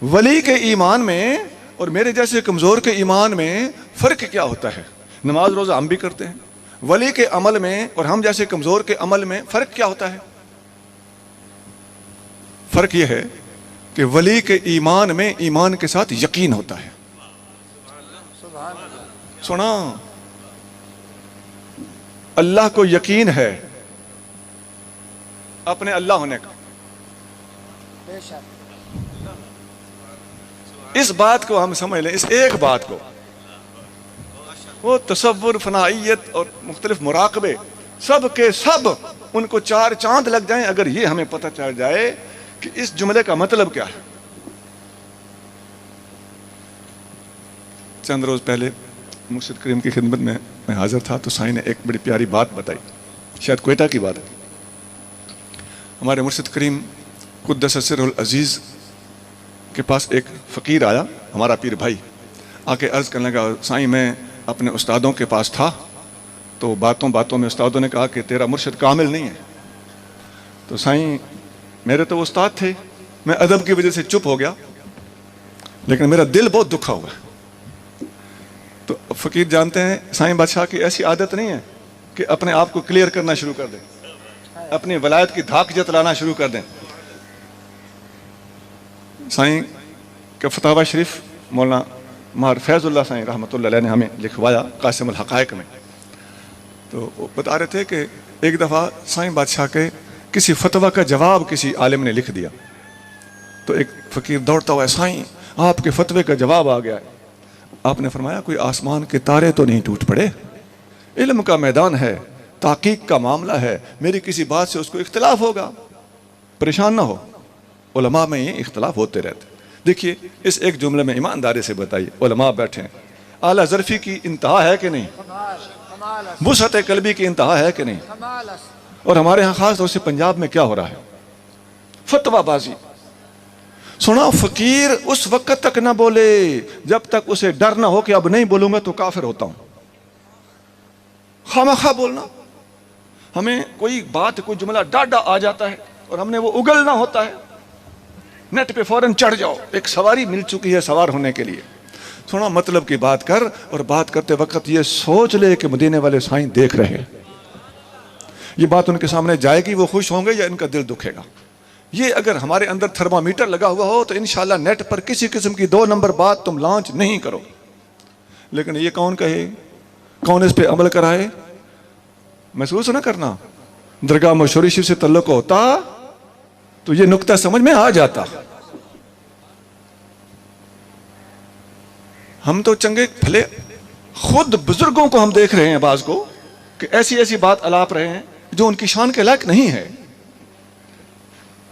ولی کے ایمان میں اور میرے جیسے کمزور کے ایمان میں فرق کیا ہوتا ہے؟ نماز روزہ ہم بھی کرتے ہیں، ولی کے عمل میں اور ہم جیسے کمزور کے عمل میں فرق کیا ہوتا ہے؟ فرق یہ ہے کہ ولی کے ایمان میں ایمان کے ساتھ یقین ہوتا ہے۔ سنا، اللہ کو یقین ہے اپنے اللہ ہونے کا، بے شک۔ اس بات کو ہم سمجھ لیں، اس ایک بات کو، وہ تصور، فنائیت اور مختلف مراقبے سب کے سب ان کو چار چاند لگ جائیں اگر یہ ہمیں پتہ چل جائے کہ اس جملے کا مطلب کیا ہے۔ چند روز پہلے مرشد کریم کی خدمت میں حاضر تھا تو سائیں نے ایک بڑی پیاری بات بتائی، شاید کوئٹہ کی بات ہے. ہمارے مرشد کریم قدس سرہ العزیز کے پاس ایک فقیر آیا، ہمارا پیر بھائی، آ کے عرض کرنے لگا سائیں میں اپنے استادوں کے پاس تھا تو باتوں باتوں میں استادوں نے کہا کہ تیرا مرشد کامل نہیں ہے. تو سائیں میرے تو استاد تھے، میں ادب کی وجہ سے چپ ہو گیا، لیکن میرا دل بہت دکھا ہوا. تو فقیر جانتے ہیں سائیں بادشاہ کی ایسی عادت نہیں ہے کہ اپنے آپ کو کلیئر کرنا شروع کر دیں، اپنی ولایت کی دھاک جتلانا شروع کر دیں. سائیں کا فتاوی شریف مولانا مہر فیض اللہ سائیں رحمۃ اللہ علیہ نے ہمیں لکھوایا قاسم الحقائق میں. تو وہ بتا رہے تھے کہ ایک دفعہ سائیں بادشاہ کے کسی فتویٰ کا جواب کسی عالم نے لکھ دیا. تو ایک فقیر دوڑتا ہوا ہے، سائیں آپ کے فتوے کا جواب آ گیا ہے. آپ نے فرمایا کوئی آسمان کے تارے تو نہیں ٹوٹ پڑے، علم کا میدان ہے، تحقیق کا معاملہ ہے، میری کسی بات سے اس کو اختلاف ہوگا، پریشان نہ ہو. علماء میں یہ اختلاف ہوتے رہتے. دیکھیے اس ایک جملے میں ایمانداری سے بتائیے، علماء بیٹھے ہیں، اعلیٰ ظرفی کی انتہا ہے کہ نہیں، وسعت قلبی کی انتہا ہے کہ نہیں. اور ہمارے ہاں خاص طور سے پنجاب میں کیا ہو رہا ہے، فتویٰ بازی. سنا فقیر اس وقت تک نہ بولے جب تک اسے ڈر نہ ہو کہ اب نہیں بولوں گا تو کافر ہوتا ہوں. خامخواہ بولنا، ہمیں کوئی بات کوئی جملہ ڈاڈا آ جاتا ہے اور ہم نے وہ اگلنا ہوتا ہے، نیٹ پہ فوراً چڑھ جاؤ، ایک سواری مل چکی ہے سوار ہونے کے لیے. تھوڑا مطلب کی بات کر، اور بات کرتے وقت یہ سوچ لے کہ مدینے والے سائیں دیکھ رہے ہیں، یہ بات ان کے سامنے جائے گی، وہ خوش ہوں گے یا ان کا دل دکھے گا. یہ اگر ہمارے اندر تھرمامیٹر لگا ہوا ہو تو انشاءاللہ نیٹ پر کسی قسم کی 2 نمبر بات تم لانچ نہیں کرو. لیکن یہ کون کہے، کون اس پہ عمل کرائے، محسوس نہ کرنا. درگاہ مشہوری شریف سے تعلق ہوتا تو یہ نقطہ سمجھ میں آ جاتا. ہم تو چنگے بھلے خود بزرگوں کو ہم دیکھ رہے ہیں بعض کو کہ ایسی ایسی بات الاپ رہے ہیں جو ان کی شان کے لائق نہیں ہے.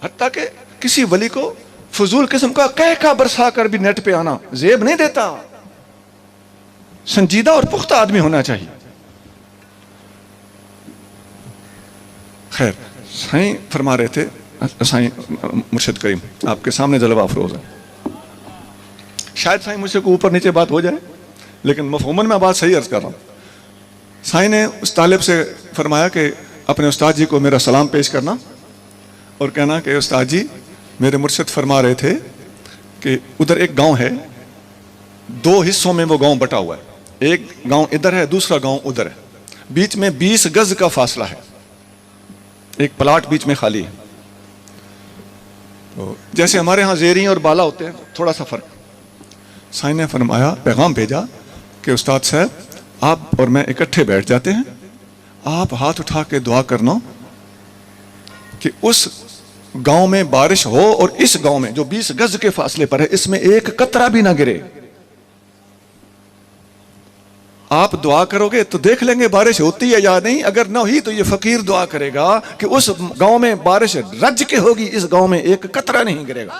حتیٰ کہ کسی ولی کو فضول قسم کا کہکا برسا کر بھی نیٹ پہ آنا زیب نہیں دیتا. سنجیدہ اور پختہ آدمی ہونا چاہیے. خیر، سائیں فرما رہے تھے، سائیں مرشد کریم آپ کے سامنے جلوہ افروز ہے. شاید سائیں مجھ سے کو اوپر نیچے بات ہو جائے، لیکن مفہوماً میں بات صحیح عرض کر رہا ہوں. سائیں نے اس طالب سے فرمایا کہ اپنے استاد جی کو میرا سلام پیش کرنا اور کہنا کہ استاد جی میرے مرشد فرما رہے تھے کہ ادھر ایک گاؤں ہے، 2 حصوں میں وہ گاؤں بٹا ہوا ہے، ایک گاؤں ادھر ہے دوسرا گاؤں ادھر ہے، بیچ میں 20 گز کا فاصلہ ہے، ایک پلاٹ بیچ میں خالی ہے. تو جیسے ہمارے ہاں زیریں اور بالا ہوتے ہیں تھوڑا سا فرق. سائیں نے فرمایا، پیغام بھیجا کہ استاد صاحب آپ اور میں اکٹھے بیٹھ جاتے ہیں، آپ ہاتھ اٹھا کے دعا کرنا کہ اس گاؤں میں بارش ہو اور اس گاؤں میں جو 20 گز کے فاصلے پر ہے اس میں ایک قطرہ بھی نہ گرے. آپ دعا کرو گے تو دیکھ لیں گے بارش ہوتی ہے یا نہیں. اگر نہ ہوئی تو یہ فقیر دعا کرے گا کہ اس گاؤں میں بارش رج کے ہوگی، اس گاؤں میں ایک قطرہ نہیں گرے گا.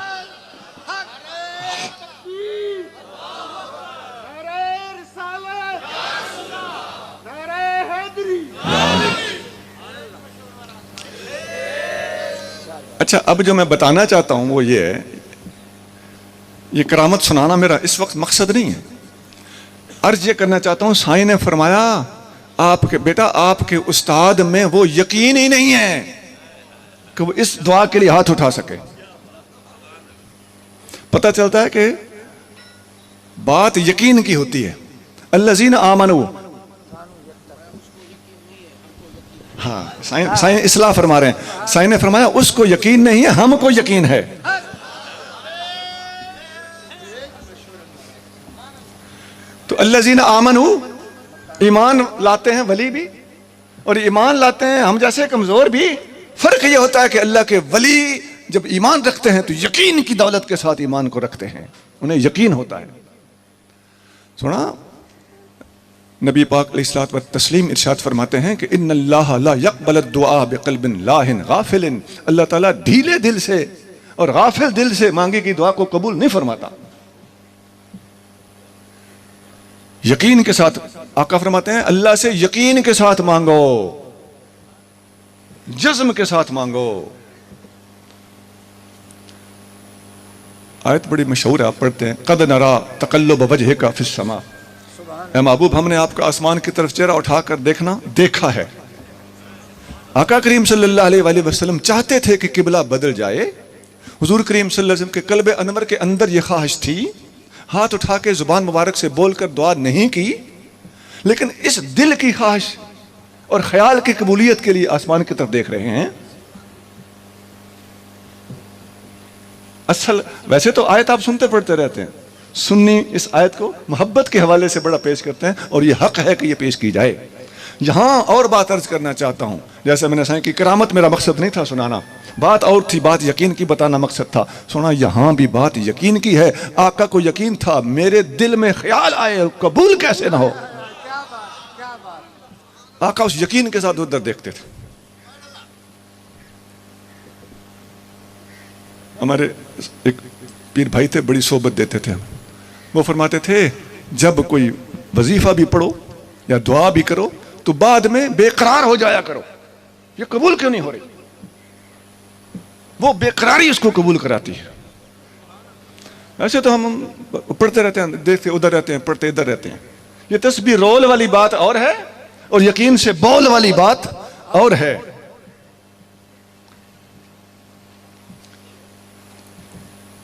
اچھا، اب جو میں بتانا چاہتا ہوں وہ یہ ہے، یہ کرامت سنانا میرا اس وقت مقصد نہیں ہے. عرض یہ کرنا چاہتا ہوں، سائیں نے فرمایا آپ کے بیٹا آپ کے استاد میں وہ یقین ہی نہیں ہے کہ وہ اس دعا کے لیے ہاتھ اٹھا سکے. پتہ چلتا ہے کہ بات یقین کی ہوتی ہے. الذین آمنوا، ہاں سائیں اصلاح فرما رہے ہیں. سائیں نے فرمایا اس کو یقین نہیں ہے، ہم کو یقین ہے. تو الذین آمنوا، ایمان لاتے ہیں ولی بھی اور ایمان لاتے ہیں ہم جیسے کمزور بھی. فرق یہ ہوتا ہے کہ اللہ کے ولی جب ایمان رکھتے ہیں تو یقین کی دولت کے ساتھ ایمان کو رکھتے ہیں، انہیں یقین ہوتا ہے. سنا نبی پاک علیہ الصلوۃ والتسلیم ارشاد فرماتے ہیں کہ ان اللہ لا يقبل الدعاء بقلب لاہن غافل. اللہ تعالیٰ ڈھیلے دل سے اور غافل دل سے مانگی کی دعا کو قبول نہیں فرماتا. یقین کے ساتھ آقا فرماتے ہیں اللہ سے یقین کے ساتھ مانگو، جزم کے ساتھ مانگو. آیت بڑی مشہور ہے، آپ پڑھتے ہیں قد نرا تقلب وجہک فی السماء. اے محبوب ہم نے آپ کا آسمان کی طرف چہرہ اٹھا کر دیکھا ہے. آقا کریم صلی اللہ علیہ وآلہ وسلم چاہتے تھے کہ قبلہ بدل جائے. حضور کریم صلی اللہ علیہ وسلم کے قلب انور کے اندر یہ خواہش تھی. ہاتھ اٹھا کے زبان مبارک سے بول کر دعا نہیں کی، لیکن اس دل کی خواہش اور خیال کی قبولیت کے لیے آسمان کی طرف دیکھ رہے ہیں. اصل ویسے تو آیت آپ سنتے پڑھتے رہتے ہیں، سنی اس آیت کو محبت کے حوالے سے بڑا پیش کرتے ہیں، اور یہ حق ہے کہ یہ پیش کی جائے. یہاں اور بات عرض کرنا چاہتا ہوں، جیسے میں نے سنا کہ کرامت میرا مقصد نہیں تھا سنانا، بات اور تھی، بات یقین کی بتانا مقصد تھا. سنا یہاں بھی بات یقین کی ہے. آقا کو یقین تھا، میرے دل میں خیال آئے قبول کیسے نہ ہو. آقا اس یقین کے ساتھ ادھر دیکھتے تھے. ہمارے ایک پیر بھائی تھے، بڑی صحبت دیتے تھے. وہ فرماتے تھے جب کوئی وظیفہ بھی پڑھو یا دعا بھی کرو تو بعد میں بے قرار ہو جایا کرو. یہ قبول کیوں نہیں ہو رہی؟ وہ بے قراری اس کو قبول کراتی ہے. ایسے تو ہم پڑھتے رہتے ہیں، دیکھتے ادھر رہتے ہیں، پڑھتے ادھر رہتے ہیں. یہ تسبیح رول والی بات اور ہے، اور یقین سے بول والی بات اور ہے.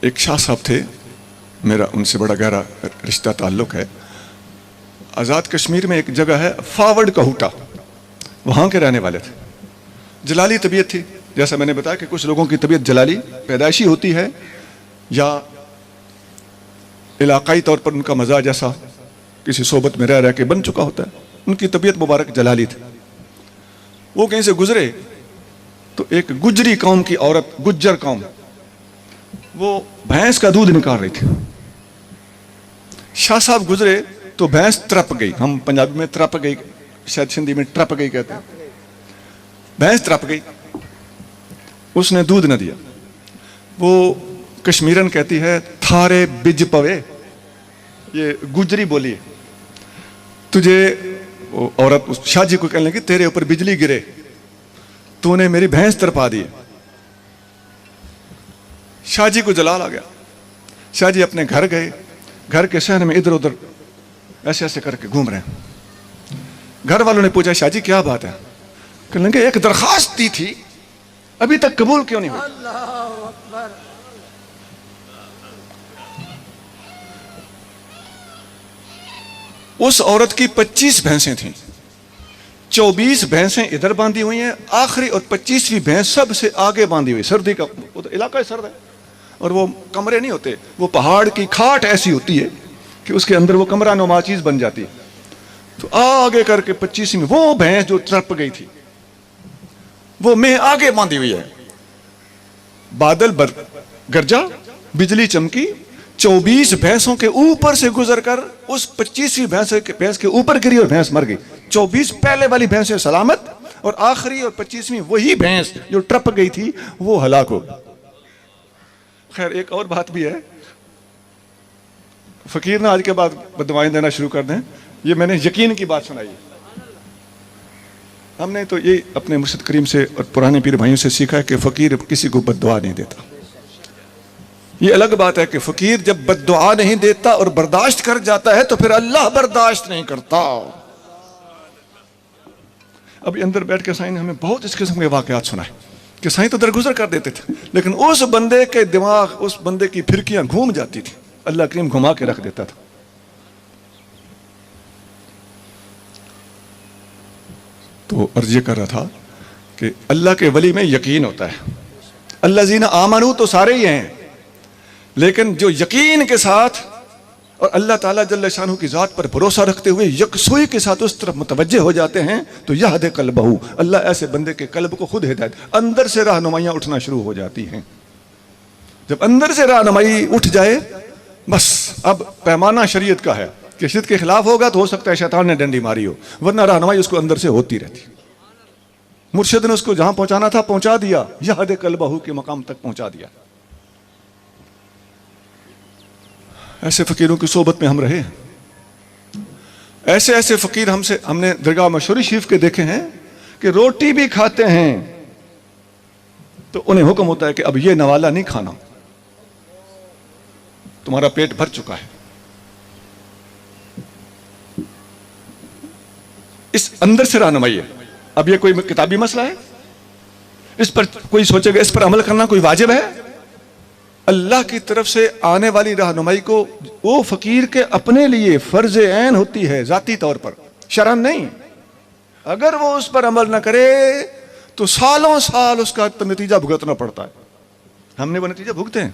ایک شاہ صاحب تھے، میرا ان سے بڑا گہرا رشتہ تعلق ہے. آزاد کشمیر میں ایک جگہ ہے فاورڈ کہوٹا، وہاں کے رہنے والے تھے. جلالی طبیعت تھی، جیسا میں نے بتایا کہ کچھ لوگوں کی طبیعت جلالی پیدائشی ہوتی ہے، یا علاقائی طور پر ان کا مزاج ایسا کسی صحبت میں رہ کے بن چکا ہوتا ہے. ان کی طبیعت مبارک جلالی تھی. وہ کہیں سے گزرے تو ایک گجری قوم کی عورت، گجر قوم، وہ بھینس کا دودھ نکال رہی تھی. شاہ صاحب گزرے تو بھینس ترپ گئی. ہم پنجابی میں ترپ گئی، شاید سندھی میں ٹرپ گئی کہتے ہیں. بھینس ترپ گئی، اس نے دودھ نہ دیا. وہ کشمیرن کہتی ہے تھارے بج پوے، یہ گجری بولی ہے. تجھے وہ عورت شاہ جی کو کہنے لگی تیرے اوپر بجلی گرے، تو نے میری بھینس ترپا دی. شاہ جی کو جلال آ گیا. شاہ جی اپنے گھر گئے. گھر کے صحن میں ادھر ادھر ایسے ایسے کر کے گھوم رہے ہیں. گھر والوں نے پوچھا شاہ جی کیا بات ہے؟ کہنے لگے ایک درخواست دی تھی، ابھی تک قبول کیوں نہیں ہوئی؟ اس عورت کی 25 بھینسیں تھیں. 24 بھینسیں ادھر باندھی ہوئی ہیں، آخری اور 25ویں بھینس سب سے آگے باندھی ہوئی. سردی کا علاقہ سرد ہے، اور وہ کمرے نہیں ہوتے، وہ پہاڑ کی کھاٹ ایسی ہوتی ہے کہ اس کے اندر وہ کمرہ نما چیز بن جاتی ہے. تو آگے کر کے 25ویں وہ بھینس جو ترپ گئی تھی وہ میں آگے باندھی ہوئی ہے. بادل گرجا، بجلی چمکی، 24 بھینسوں کے اوپر سے گزر کر اس 25ویں بھینس کے اوپر گری اور بھینس مر گئی. 24 پہلے والی بھینسیں سلامت، اور آخری اور 25ویں وہی بھینس جو ٹرپ گئی تھی وہ ہلاک ہو. خیر ایک اور بات بھی ہے، فقیر نے آج کے بعد بددعائیں دینا شروع کر دیں. یہ میں نے یقین کی بات سنائی. ہم نے تو یہ اپنے مرشد کریم سے اور پرانے پیر بھائیوں سے سیکھا ہے کہ فقیر کسی کو بددعا نہیں دیتا. یہ الگ بات ہے کہ فقیر جب بددعا نہیں دیتا اور برداشت کر جاتا ہے تو پھر اللہ برداشت نہیں کرتا. ابھی اندر بیٹھ کے سائن نے ہمیں بہت اس قسم کے واقعات سنائے کہ سائن تو درگزر کر دیتے تھے، لیکن اس بندے کے دماغ، اس بندے کی پھرکیاں گھوم جاتی تھی، اللہ کریم گھما کے رکھ دیتا تھا. تو عرض یہ کر رہا تھا کہ اللہ کے ولی میں یقین ہوتا ہے. الذین آمنوا تو سارے ہی ہیں، لیکن جو یقین کے ساتھ اور اللہ تعالیٰ جل شانہ کی ذات پر بھروسہ رکھتے ہوئے یکسوئی کے ساتھ اس طرف متوجہ ہو جاتے ہیں تو یہد قلبہ، اللہ ایسے بندے کے قلب کو خود ہدایت، اندر سے رہنمائیاں اٹھنا شروع ہو جاتی ہیں. جب اندر سے رہنمائی اٹھ جائے بس اب پیمانہ شریعت کا ہے کہ شریعت کے خلاف ہوگا تو ہو سکتا ہے شیطان نے ڈنڈی ماری ہو، ورنہ رہنمائی اس کو اندر سے ہوتی رہتی. مرشد نے اس کو جہاں پہنچانا تھا پہنچا دیا، یہد قلبہ کے مقام تک پہنچا دیا. ایسے فقیروں کی صحبت میں ہم رہے. ایسے ایسے فقیر ہم نے درگاہ مشوری شریف کے دیکھے ہیں کہ روٹی بھی کھاتے ہیں تو انہیں حکم ہوتا ہے کہ اب یہ نوالا نہیں کھانا، تمہارا پیٹ بھر چکا ہے۔ اس اندر سے رہنمائی ہے۔ اب یہ کوئی کتابی مسئلہ ہے، اس پر کوئی سوچے گا اس پر عمل کرنا کوئی واجب ہے؟ اللہ کی طرف سے آنے والی رہنمائی کو وہ فقیر کے اپنے لیے فرض عین ہوتی ہے، ذاتی طور پر، شرعن نہیں۔ اگر وہ اس پر عمل نہ کرے تو سالوں سال اس کا نتیجہ بھگتنا پڑتا ہے۔ ہم نے وہ نتیجہ بھگتے ہیں،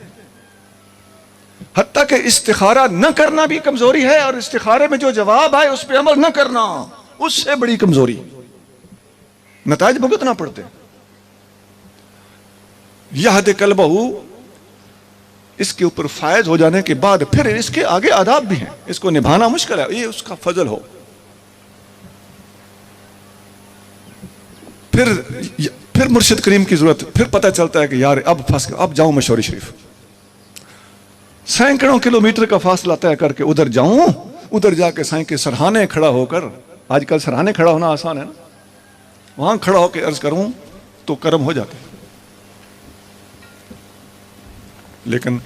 حتیٰ کہ استخارہ نہ کرنا بھی کمزوری ہے، اور استخارے میں جو جواب آئے اس پہ عمل نہ کرنا اس سے بڑی کمزوری، نتائج بھگتنا پڑتے ہیں۔ یہد قلبہ، اس کے اوپر فائز ہو جانے کے بعد پھر اس کے آگے آداب بھی ہیں، اس کو نبھانا مشکل ہے، یہ اس کا فضل ہو۔ پھر مرشد کریم کی ضرورت، پھر پتہ چلتا ہے کہ یار اب جاؤں مشوری شریف، سینکڑوں کلومیٹر کا فاصلہ طے کر کے ادھر جاؤں، ادھر جا کے سائیں کے سرحانے کھڑا ہو کر، آج کل سرحانے کھڑا ہونا آسان ہے نا، وہاں کھڑا ہو کے عرض کروں تو کرم ہو جاتے۔ لیکن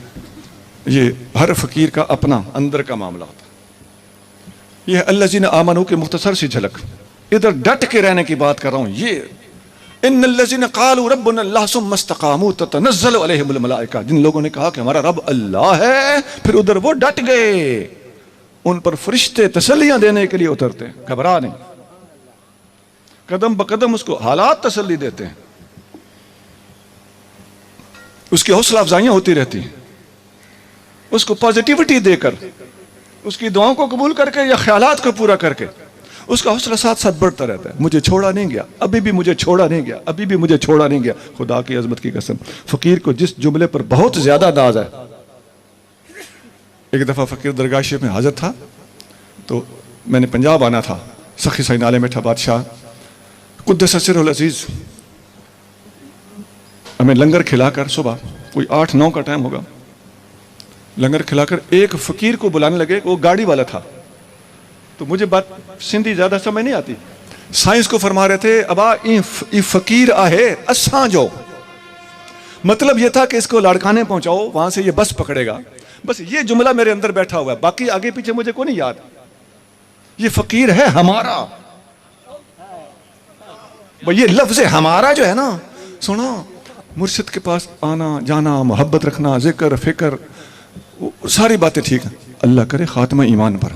یہ ہر فقیر کا اپنا اندر کا معاملہ ہوتا ہے۔ یہ الذین آمنوا کے مختصر سی جھلک، ادھر ڈٹ کے رہنے کی بات کر رہا ہوں۔ یہ ان الذین قالوا ربنا اللہ ثم استقاموا تتنزل علیہم الملائکہ، جن لوگوں نے کہا کہ ہمارا رب اللہ ہے، پھر ادھر وہ ڈٹ گئے، ان پر فرشتے تسلیاں دینے کے لیے اترتے ہیں، گھبرا نہیں، قدم بقدم اس کو حالات تسلی دیتے ہیں، اس کی حوصلہ افزائیاں ہوتی رہتی ہیں، اس کو پازیٹیوٹی دے کر، اس کی دعاؤں کو قبول کر کے یا خیالات کو پورا کر کے اس کا حوصلہ ساتھ ساتھ بڑھتا رہتا ہے۔ مجھے چھوڑا نہیں گیا، ابھی بھی مجھے چھوڑا نہیں گیا، ابھی بھی مجھے چھوڑا نہیں گیا۔ خدا کی عظمت کی قسم، فقیر کو جس جملے پر بہت زیادہ ناز ہے، ایک دفعہ فقیر درگاہ شریف میں حاضر تھا، تو میں نے پنجاب آنا تھا، سخی سائی نالے میٹھا بادشاہ قدس سرہ العزیز ہمیں لنگر کھلا کر، صبح کوئی 8-9 کا ٹائم ہوگا، لنگر کھلا کر ایک فقیر کو بلانے لگے، وہ گاڑی والا تھا، تو مجھے بات سندھی زیادہ سمجھ نہیں آتی، سائنس کو فرما رہے تھے ابا ای فقیر آہے اساں جو، مطلب یہ تھا کہ اس کو لاڑکانے پہنچاؤ، وہاں سے یہ بس پکڑے گا، بس یہ جملہ میرے اندر بیٹھا ہوا ہے، باقی آگے پیچھے مجھے کو نہیں یاد۔ یہ فقیر ہے ہمارا، یہ لفظ ہمارا جو ہے نا، سنو، مرشد کے پاس آنا جانا، محبت رکھنا، ذکر فکر، ساری باتیں ٹھیک ہیں، اللہ کرے خاتمہ ایمان پر،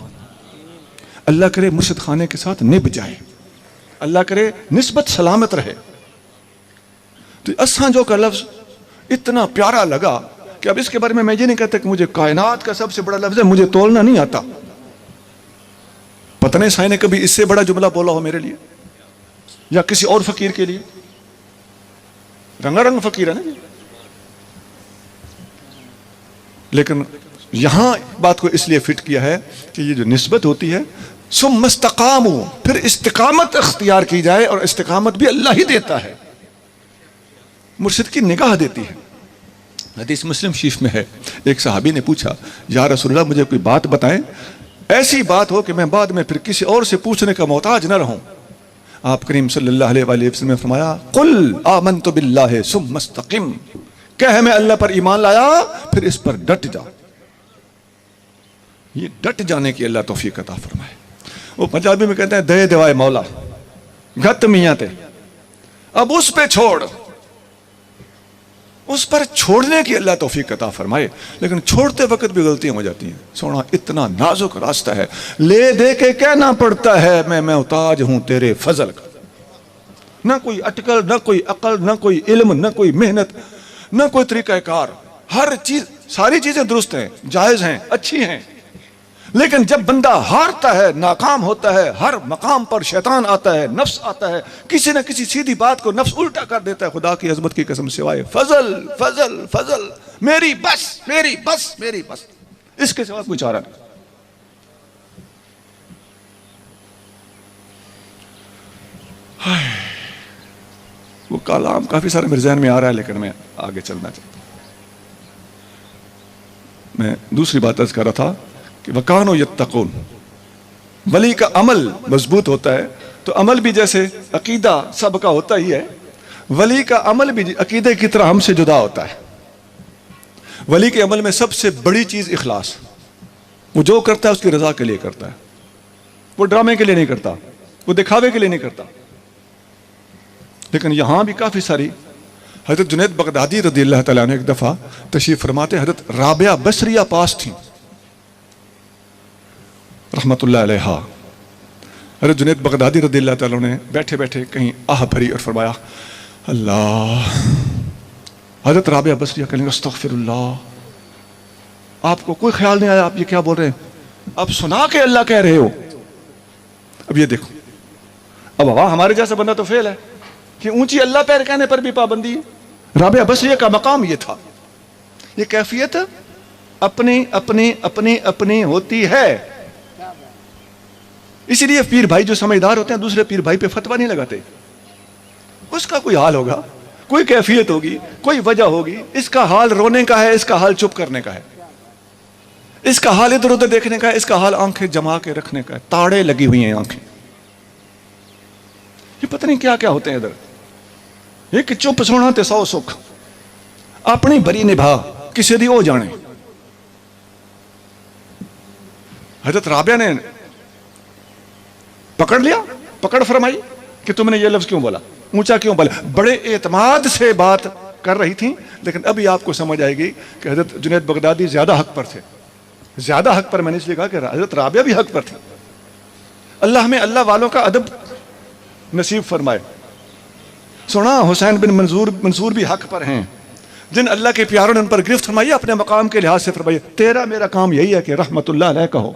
اللہ کرے مرشد خانے کے ساتھ نب جائے، اللہ کرے نسبت سلامت رہے۔ تو اساں جو کا لفظ اتنا پیارا لگا کہ اب اس کے بارے میں یہ نہیں کہتا کہ مجھے کائنات کا سب سے بڑا لفظ ہے، مجھے تولنا نہیں آتا۔ پتہ نہیں سائیں نے کبھی اس سے بڑا جملہ بولا ہو میرے لیے یا کسی اور فقیر کے لیے، رنگا رنگ فقیر ہے نا۔ لیکن یہاں بات کو اس لیے فٹ کیا ہے کہ یہ جو نسبت ہوتی ہے، ثم استقاموا، پھر استقامت اختیار کی جائے، اور استقامت بھی اللہ ہی دیتا ہے، مرشد کی نگاہ دیتی ہے۔ حدیث مسلم شریف میں ہے، ایک صحابی نے پوچھا یا رسول اللہ مجھے کوئی بات بتائیں، ایسی بات ہو کہ میں بعد میں پھر کسی اور سے پوچھنے کا محتاج نہ رہوں۔ آپ کریم صلی اللہ علیہ وآلہ وسلم نے فرمایا قل آمنت باللہ ثم استقم، کہ میں اللہ پر ایمان لایا پھر اس پر ڈٹ جا۔ یہ ڈٹ جانے کی اللہ توفیق عطا فرمائے۔ وہ پنجابی میں کہتے ہیں دے دیوائے مولا گھت میاں تے، اب اس پہ چھوڑ، اس پر چھوڑنے کی اللہ توفیق عطا فرمائے۔ لیکن چھوڑتے وقت بھی غلطیاں ہو جاتی ہیں، سونا اتنا نازک راستہ ہے، لے دے کے کہنا پڑتا ہے میں محتاج ہوں تیرے فضل کا، نہ کوئی اٹکل، نہ کوئی عقل، نہ کوئی علم، نہ کوئی محنت، نہ کوئی طریقہ کار، ہر چیز، ساری چیزیں درست ہیں، جائز ہیں، اچھی ہیں، لیکن جب بندہ ہارتا ہے، ناکام ہوتا ہے، ہر مقام پر شیطان آتا ہے، نفس آتا ہے، کسی نہ کسی سیدھی بات کو نفس الٹا کر دیتا ہے۔ خدا کی عظمت کی قسم سوائے فضل فضل فضل، میری بس میری بس میری بس، اس کے سوا کوئی چارہ نہیں۔ وہ کلام کافی سارے میرے ذہن میں آ رہا ہے، لیکن میں آگے چلنا چاہتا ہوں۔ میں دوسری بات عرض کر رہا تھا کہ وَكَانُوا يَتَّقُونَ، ولی کا عمل مضبوط ہوتا ہے تو عمل بھی جیسے عقیدہ سب کا ہوتا ہی ہے، ولی کا عمل بھی عقیدے کی طرح ہم سے جدا ہوتا ہے۔ ولی کے عمل میں سب سے بڑی چیز اخلاص، وہ جو کرتا ہے اس کی رضا کے لیے کرتا ہے، وہ ڈرامے کے لیے نہیں کرتا، وہ دکھاوے کے لیے نہیں کرتا۔ لیکن یہاں بھی کافی ساری، حضرت جنید بغدادی رضی اللہ تعالیٰ عنہ ایک دفعہ تشریف فرماتے، حضرت رابعہ بصریہ پاس تھیں رحمت اللہ علیہا۔ حضرت جنید بغدادی رضی اللہ تعالیٰ نے بیٹھے بیٹھے کہیں آہ بھری اور فرمایا اللہ۔ حضرت رابعہ بصریہ کہنے لگے استغفر اللہ، آپ کو کوئی خیال نہیں آیا آپ یہ کیا بول رہے ہیں؟ آپ سنا کے اللہ کہہ رہے ہو۔ اب یہ دیکھو، اب وہاں ہمارے جیسا بندہ تو فیل ہے کہ اونچی اللہ پیر کہنے پر بھی پابندی ہے۔ رابعہ بصریہ کا مقام یہ تھا، یہ کیفیت اپنی اپنی اپنی اپنی ہوتی ہے۔ اسی لیے پیر بھائی جو سمجھدار ہوتے ہیں دوسرے پیر بھائی پہ فتویٰ نہیں لگاتے، اس کا کوئی حال ہوگا، کوئی کیفیت ہوگی، کوئی وجہ ہوگی۔ اس کا حال رونے کا ہے، اس کا حال چپ کرنے کا ہے، اس کا حال ادھر ادھر دیکھنے کا ہے، اس کا حال آنکھیں جما کے رکھنے کا ہے۔ تاڑے لگی ہوئی ہیں آنکھیں، یہ پتہ نہیں کیا کیا ہوتے ہیں ادھر۔ ایک چپ سونا تے سو سکھ، اپنی بری نبھا کسی دی او جانے۔ حضرت رابعہ نے پکڑ لیا، پکڑ فرمائی کہ تم نے یہ لفظ کیوں بولا، اونچا کیوں بولا۔ بڑے اعتماد سے بات کر رہی تھیں، لیکن ابھی آپ کو سمجھ آئے گی کہ حضرت جنید بغدادی زیادہ حق پر تھے۔ زیادہ حق پر میں نے اس لیے کہا کہ حضرت رابعہ بھی حق پر تھی۔ اللہ ہمیں اللہ والوں کا ادب نصیب فرمائے۔ سنا حسین بن منصور بھی حق پر ہیں، جن اللہ کے پیاروں نے ان پر گرفت فرمائی، اپنے مقام کے لحاظ سے فرمائی تیرا میرا کام یہی ہے کہ رحمت اللہ علیہ کہو۔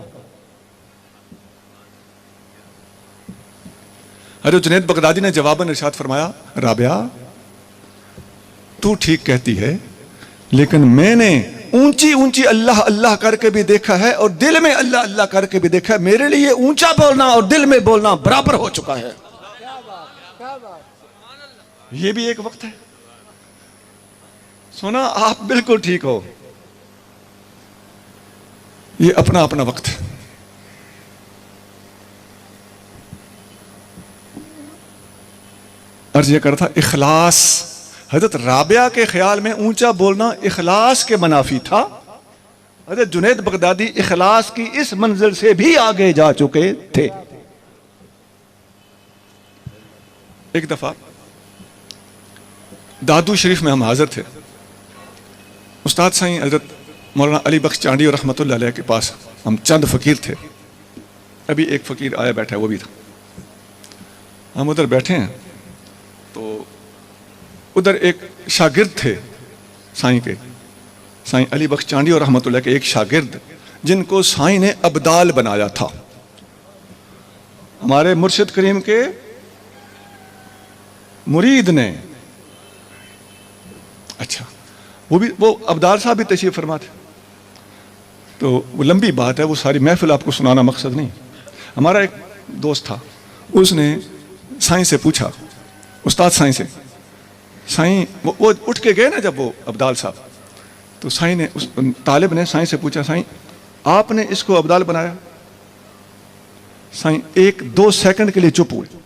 حضرت جنید بغدادی نے جواباً ارشاد فرمایا رابعہ تو ٹھیک کہتی ہے، لیکن میں نے اونچی اونچی اللہ اللہ کر کے بھی دیکھا ہے اور دل میں اللہ اللہ کر کے بھی دیکھا ہے، میرے لیے اونچا بولنا اور دل میں بولنا برابر ہو چکا ہے۔ یہ بھی ایک وقت ہے۔ سونا آپ بالکل ٹھیک ہو، یہ اپنا اپنا وقت ہے۔ عرض یہ کرتا اخلاص، حضرت رابعہ کے خیال میں اونچا بولنا اخلاص کے منافی تھا۔ حضرت جنید بغدادی اخلاص کی اس منزل سے بھی آگے جا چکے تھے۔ ایک دفعہ دادو شریف میں ہم حاضر تھے، استاد سائیں حضرت مولانا علی بخش چانڈی اور رحمت اللہ علیہ کے پاس ہم چند فقیر تھے، ابھی ایک فقیر آیا بیٹھا ہے وہ بھی تھا۔ ہم ادھر بیٹھے ہیں تو ادھر ایک شاگرد تھے سائیں کے، سائیں علی بخش چانڈی اور رحمت اللہ کے ایک شاگرد، جن کو سائیں نے ابدال بنایا تھا، ہمارے مرشد کریم کے مرید نے۔ اچھا وہ ابدال صاحب بھی تشریف فرما تھے، تو وہ لمبی بات ہے، وہ ساری محفل آپ کو سنانا مقصد نہیں۔ ہمارا ایک دوست تھا، اس نے سائیں سے پوچھا، استاد سائیں سے، سائیں وہ اٹھ کے گئے نا جب وہ ابدال صاحب، تو سائیں نے اس طالب نے سائیں سے پوچھا سائیں آپ نے اس کو ابدال بنایا؟ سائیں 1-2 سیکنڈ کے لیے چپ ہوئے۔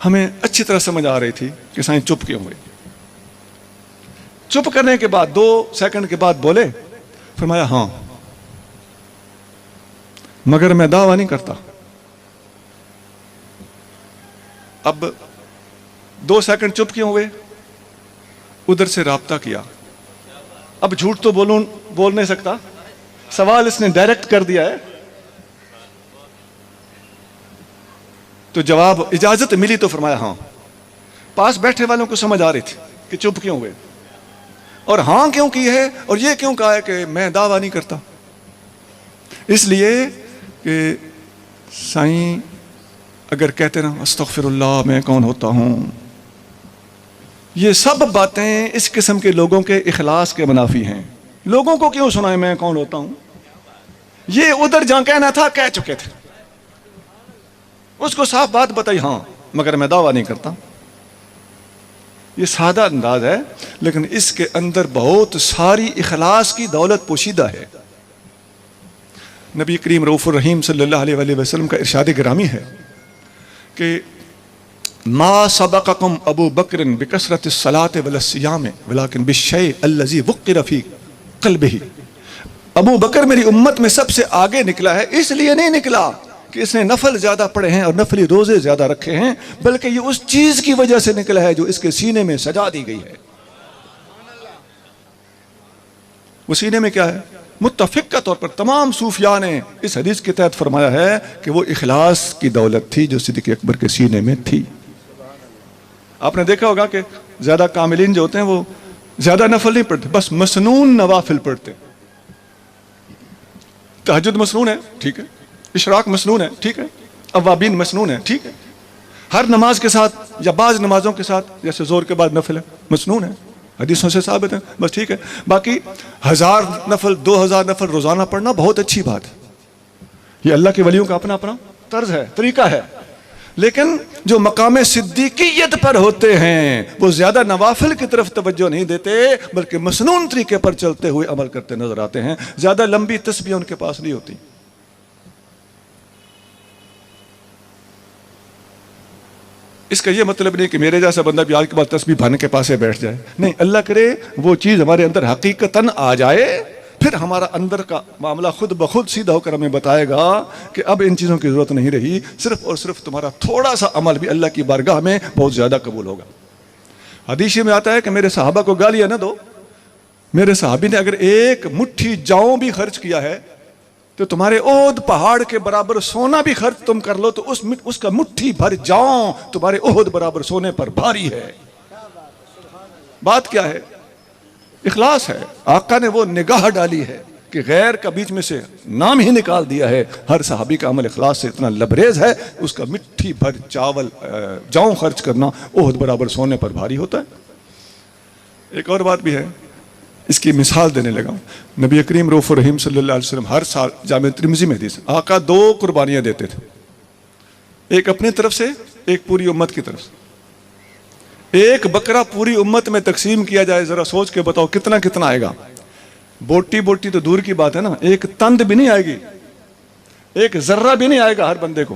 ہمیں اچھی طرح سمجھ آ رہی تھی کہ سائیں چپ کیوں ہوئے۔ چپ کرنے کے بعد 2 سیکنڈ کے بعد بولے، فرمایا ہاں مگر میں دعویٰ نہیں کرتا۔ اب 2 سیکنڈ چپ کیوں ہوئے؟ ادھر سے رابطہ کیا، اب جھوٹ تو بول نہیں سکتا، سوال اس نے ڈائریکٹ کر دیا ہے، تو جواب اجازت ملی تو فرمایا ہاں۔ پاس بیٹھے والوں کو سمجھ آ رہی تھی کہ چپ کیوں ہوئے اور ہاں کیوں کی ہے اور یہ کیوں کہا ہے کہ میں دعویٰ نہیں کرتا۔ اس لیے کہ سائیں اگر کہتے نا استغفر اللہ میں کون ہوتا ہوں، یہ سب باتیں اس قسم کے لوگوں کے اخلاص کے منافی ہیں۔ لوگوں کو کیوں سنائیں میں کون ہوتا ہوں، یہ ادھر جہاں کہنا تھا کہہ چکے تھے، اس کو صاف بات بتائی ہاں مگر میں دعویٰ نہیں کرتا۔ یہ سادہ انداز ہے لیکن اس کے اندر بہت ساری اخلاص کی دولت پوشیدہ ہے۔ نبی کریم رؤوف الرحیم صلی اللہ علیہ وآلہ وسلم کا ارشاد گرامی ہے کہ ما سبقکم ابو بکر بکثرت الصلاۃ ولا الصیام ولکن بالشیء الذی وقر فی قلبہ. ابو بکر میری امت میں سب سے آگے نکلا ہے، اس لیے نہیں نکلا کہ اس نے نفل زیادہ پڑھے ہیں اور نفلی روزے زیادہ رکھے ہیں، بلکہ یہ اس چیز کی وجہ سے نکلا ہے جو اس کے سینے میں سجا دی گئی ہے. وہ سینے میں کیا ہے؟ متفق کا طور پر تمام صوفیاء نے اس حدیث کے تحت فرمایا ہے کہ وہ اخلاص کی دولت تھی جو صدیق اکبر کے سینے میں تھی. آپ نے دیکھا ہوگا کہ زیادہ کاملین جو ہوتے ہیں وہ زیادہ نفل نہیں پڑھتے، بس مسنون نوافل پڑھتے. تہجد مسنون ہے، ٹھیک ہے، اشراق مسنون ہے، ٹھیک ہے، اوابین مسنون ہے، ٹھیک ہے، ہر نماز کے ساتھ یا بعض نمازوں کے ساتھ جیسے زور کے بعد نفل ہے مسنون ہے، حدیثوں سے ثابت ہے، بس ٹھیک ہے. باقی 1000 نفل 2000 نفل روزانہ پڑھنا بہت اچھی بات ہے، یہ اللہ کے ولیوں کا اپنا اپنا طرز ہے، طریقہ ہے. لیکن جو مقام صدیقیت پر ہوتے ہیں وہ زیادہ نوافل کی طرف توجہ نہیں دیتے بلکہ مسنون طریقے پر چلتے ہوئے عمل کرتے نظر آتے ہیں. زیادہ لمبی تسبیح ان کے پاس نہیں ہوتی. اس کا یہ مطلب نہیں کہ میرے جیسا بندہ بھی آج کے بعد تسبیح بھانے کے پاس بیٹھ جائے، نہیں، اللہ کرے وہ چیز ہمارے اندر حقیقتاً آ جائے، پھر ہمارا اندر کا معاملہ خود بخود سیدھا ہو کر ہمیں بتائے گا کہ اب ان چیزوں کی ضرورت نہیں رہی، صرف اور صرف تمہارا تھوڑا سا عمل بھی اللہ کی بارگاہ میں بہت زیادہ قبول ہوگا. حدیث میں آتا ہے کہ میرے صحابہ کو گالیاں نہ دو، میرے صحابی نے اگر ایک مٹھی جاؤں بھی خرچ کیا ہے تو تمہارے احد پہاڑ کے برابر سونا بھی خرچ تم کر لو تو اس کا مٹھی بھر جاؤں تمہارے احد برابر سونے پر بھاری ہے. بات کیا ہے؟ اخلاص ہے. آقا نے وہ نگاہ ڈالی ہے کہ غیر کا بیچ میں سے نام ہی نکال دیا ہے. ہر صحابی کا عمل اخلاص سے اتنا لبریز ہے، اس کا مٹھی بھر چاول جاؤں خرچ کرنا احد برابر سونے پر بھاری ہوتا ہے. ایک اور بات بھی ہے، اس کی مثال دینے لگا. نبی کریم رؤوف الرحیم صلی اللہ علیہ وسلم ہر سال جامع ترمذی میں حدیث آقا 2 قربانیاں دیتے تھے، ایک اپنی طرف سے ایک پوری امت کی طرف سے. ایک بکرا پوری امت میں تقسیم کیا جائے، ذرا سوچ کے بتاؤ کتنا کتنا آئے گا؟ بوٹی بوٹی تو دور کی بات ہے نا، ایک تند بھی نہیں آئے گی، ایک ذرہ بھی نہیں آئے گا ہر بندے کو.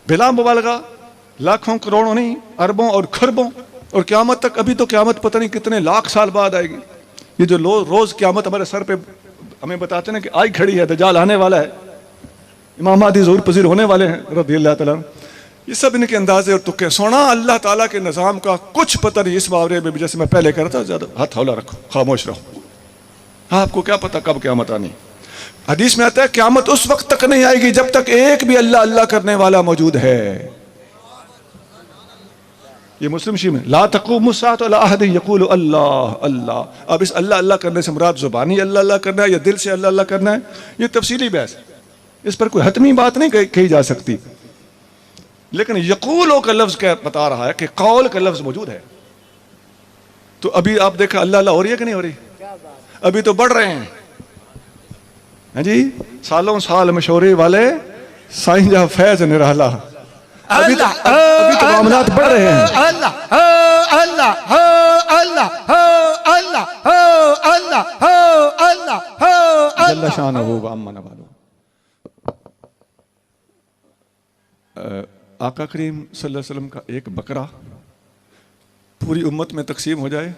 بلا مبالغہ لاکھوں کروڑوں نہیں، اربوں اور کھربوں، اور قیامت تک ابھی تو قیامت پتہ نہیں کتنے لاکھ سال بعد آئے گی. یہ جو روز قیامت ہمارے سر پہ ہمیں بتاتے ہیں کہ آئی کھڑی ہے، دجال آنے والا ہے، امام مہدی ظہور پذیر ہونے والے ہیں رضی اللہ تعالیٰ، یہ سب ان کے اندازے اور تکے. سونا اللہ تعالیٰ کے نظام کا کچھ پتہ نہیں. اس بارے میں بھی جیسے میں پہلے کہہ رہا تھا، زیادہ ہاتھ ہولا رکھو، خاموش رہو، آپ کو کیا پتہ کب قیامت آنی. حدیث میں آتا ہے قیامت اس وقت تک نہیں آئے گی جب تک ایک بھی اللہ اللہ کرنے والا موجود ہے. یہ مسلم شریف میں لا تقوم الساعة على احد يقول اللہ اللہ. اب اس اللہ اللہ کرنے سے مراد زبانی اللہ اللہ کرنا ہے یا دل سے اللہ اللہ کرنا ہے، یہ تفصیلی بحث ہے، اس پر کوئی حتمی بات نہیں کہی جا سکتی. لیکن یقولوں کا لفظ کیا بتا رہا ہے کہ قول کا لفظ موجود ہے. تو ابھی آپ دیکھا اللہ اللہ ہو رہی ہے کہ نہیں ہو رہی؟ ابھی تو بڑھ رہے ہیں جی، سالوں سال مشورے والے سائیں جہاں فیض نرالا، ابھی تو معاملات بڑھ رہے ہیں. اللہ اللہ اللہ اللہ اللہ اللہ جل شانہ و عما نوالہ. آقا کریم صلی اللہ علیہ وسلم کا ایک بکرا پوری امت میں تقسیم ہو جائے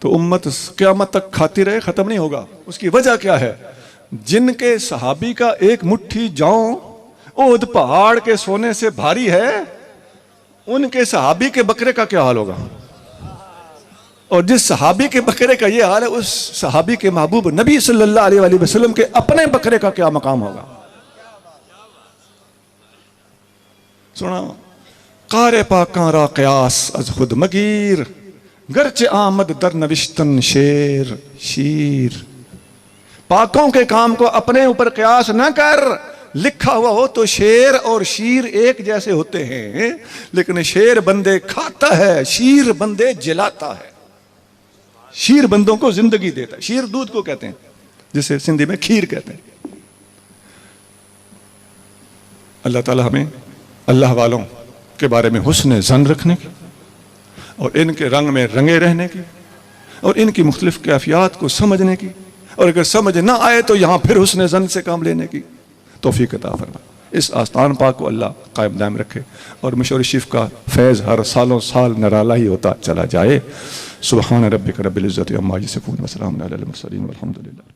تو امت قیامت تک کھاتی رہے، ختم نہیں ہوگا. اس کی وجہ کیا ہے؟ جن کے صحابی کا ایک مٹھی جاؤں احد پہاڑ کے سونے سے بھاری ہے، ان کے صحابی کے بکرے کا کیا حال ہوگا؟ اور جس صحابی کے بکرے کا یہ حال ہے، اس صحابی کے محبوب نبی صلی اللہ علیہ وآلہ وسلم کے اپنے بکرے کا کیا مقام ہوگا؟ سنا قار پاکاں را قیاس از خود مگیر، گرچہ آمد در نوشتن شیر شیر. پاکوں کے کام کو اپنے اوپر قیاس نہ کر. لکھا ہوا ہو تو شیر اور شیر ایک جیسے ہوتے ہیں، لیکن شیر بندے کھاتا ہے، شیر بندے جلاتا ہے. شیر بندوں کو زندگی دیتا ہے. شیر دودھ کو کہتے ہیں جسے سندھی میں کھیر کہتے ہیں. اللہ تعالی ہمیں اللہ والوں کے بارے میں حسن ظن رکھنے کی اور ان کے رنگ میں رنگے رہنے کی اور ان کی مختلف کیفیات کو سمجھنے کی اور اگر سمجھ نہ آئے تو یہاں پھر حسن ظن سے کام لینے کی توفیق عطا فرما. اس آستان پاک کو اللہ قائم دائم رکھے اور مشور شریف کا فیض ہر سالوں سال نرالا ہی ہوتا چلا جائے. سبحان ربک رب العزت عما یصفون وسلام علی المرسلین والحمد للہ.